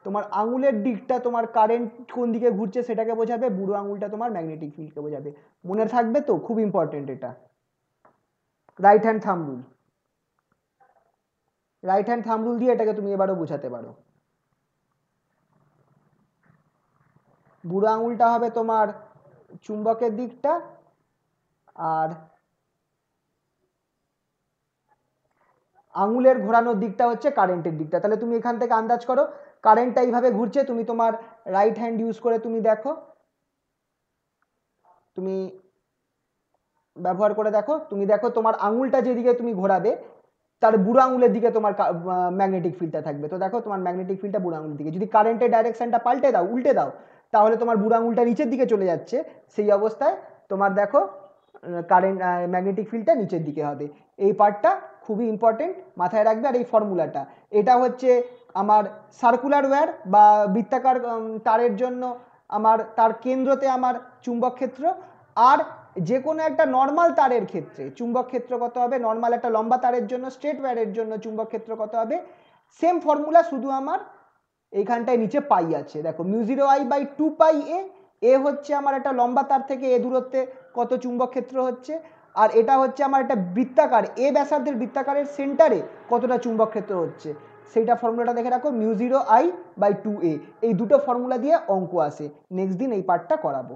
তোমার আঙুলের দিকটা তোমার কারেন্ট কোন দিকে ঘুরছে সেটাকে বোঝাবে, বুড়ো আঙুলটা তোমার ম্যাগনেটিক ফিল্ডকে বোঝাবে, মনে থাকবে তো, খুব ইম্পর্টেন্ট এটা, রাইট হ্যান্ড থাম্ব রুল দিয়ে এটাকে তুমি এবারও বোঝাতে পারো। বুড়ো আঙুলটা হবে তোমার চুম্বকের দিকটা, আর আঙুলের ঘোরানোর দিকটা হচ্ছে কারেন্টের দিকটা, তাহলে তুমি এখান থেকে আন্দাজ করো কারেন্টটা এইভাবে ঘুরছে, তুমি তোমার রাইট হ্যান্ড ইউজ করে তুমি দেখো, তুমি ব্যবহার করে দেখো, তুমি দেখো তোমার আঙুলটা যেদিকে তুমি ঘোরাবে তার বুড়ো আঙুলের দিকে তোমার ম্যাগনেটিক ফিল্ডটা থাকবে, তো দেখো তোমার ম্যাগনেটিক ফিল্ডটা বুড়ো আঙুলের দিকে, যদি কারেন্টের ডাইরেকশনটা উল্টে দাও তাহলে তোমার বুড়ো আঙুলটা নিচের দিকে চলে যাচ্ছে, সেই অবস্থায় তোমার দেখো ম্যাগনেটিক ফিল্ডটা নিচের দিকে হবে। এই পার্টটা খুবই ইম্পর্টেন্ট, মাথায় রাখবে। আর এই ফর্মুলাটা, এটা হচ্ছে আমার সার্কুলার ওয়্যার বা বৃত্তাকার তারের জন্য আমার তার কেন্দ্রতে আমার চুম্বক ক্ষেত্র, আর যে কোনো একটা নর্মাল তারের ক্ষেত্রে চুম্বক ক্ষেত্র কত হবে, নর্মাল একটা লম্বা তারের জন্য স্ট্রেট ওয়্যারের জন্য চুম্বক ক্ষেত্র কত হবে, সেম ফর্মুলা, শুধু আমার এইখানটায় নিচে পাই আছে, দেখো মিউ 0 i বাই 2 পাই এ হচ্ছে আমার একটা লম্বা তার থেকে এ দূরত্বে কত চুম্বক ক্ষেত্র হচ্ছে, আর এটা হচ্ছে আমার একটা বৃত্তাকার এ ব্যাসার্ধের বৃত্তাকারের সেন্টারে কতটা চুম্বক ক্ষেত্র হচ্ছে, সেইটা ফর্মুলাটা দেখে রাখো, মিউ 0 i বাই 2a। এই দুটো ফর্মুলা দিয়ে অঙ্ক আসে, নেক্সট দিন এই পার্টটা করাবো।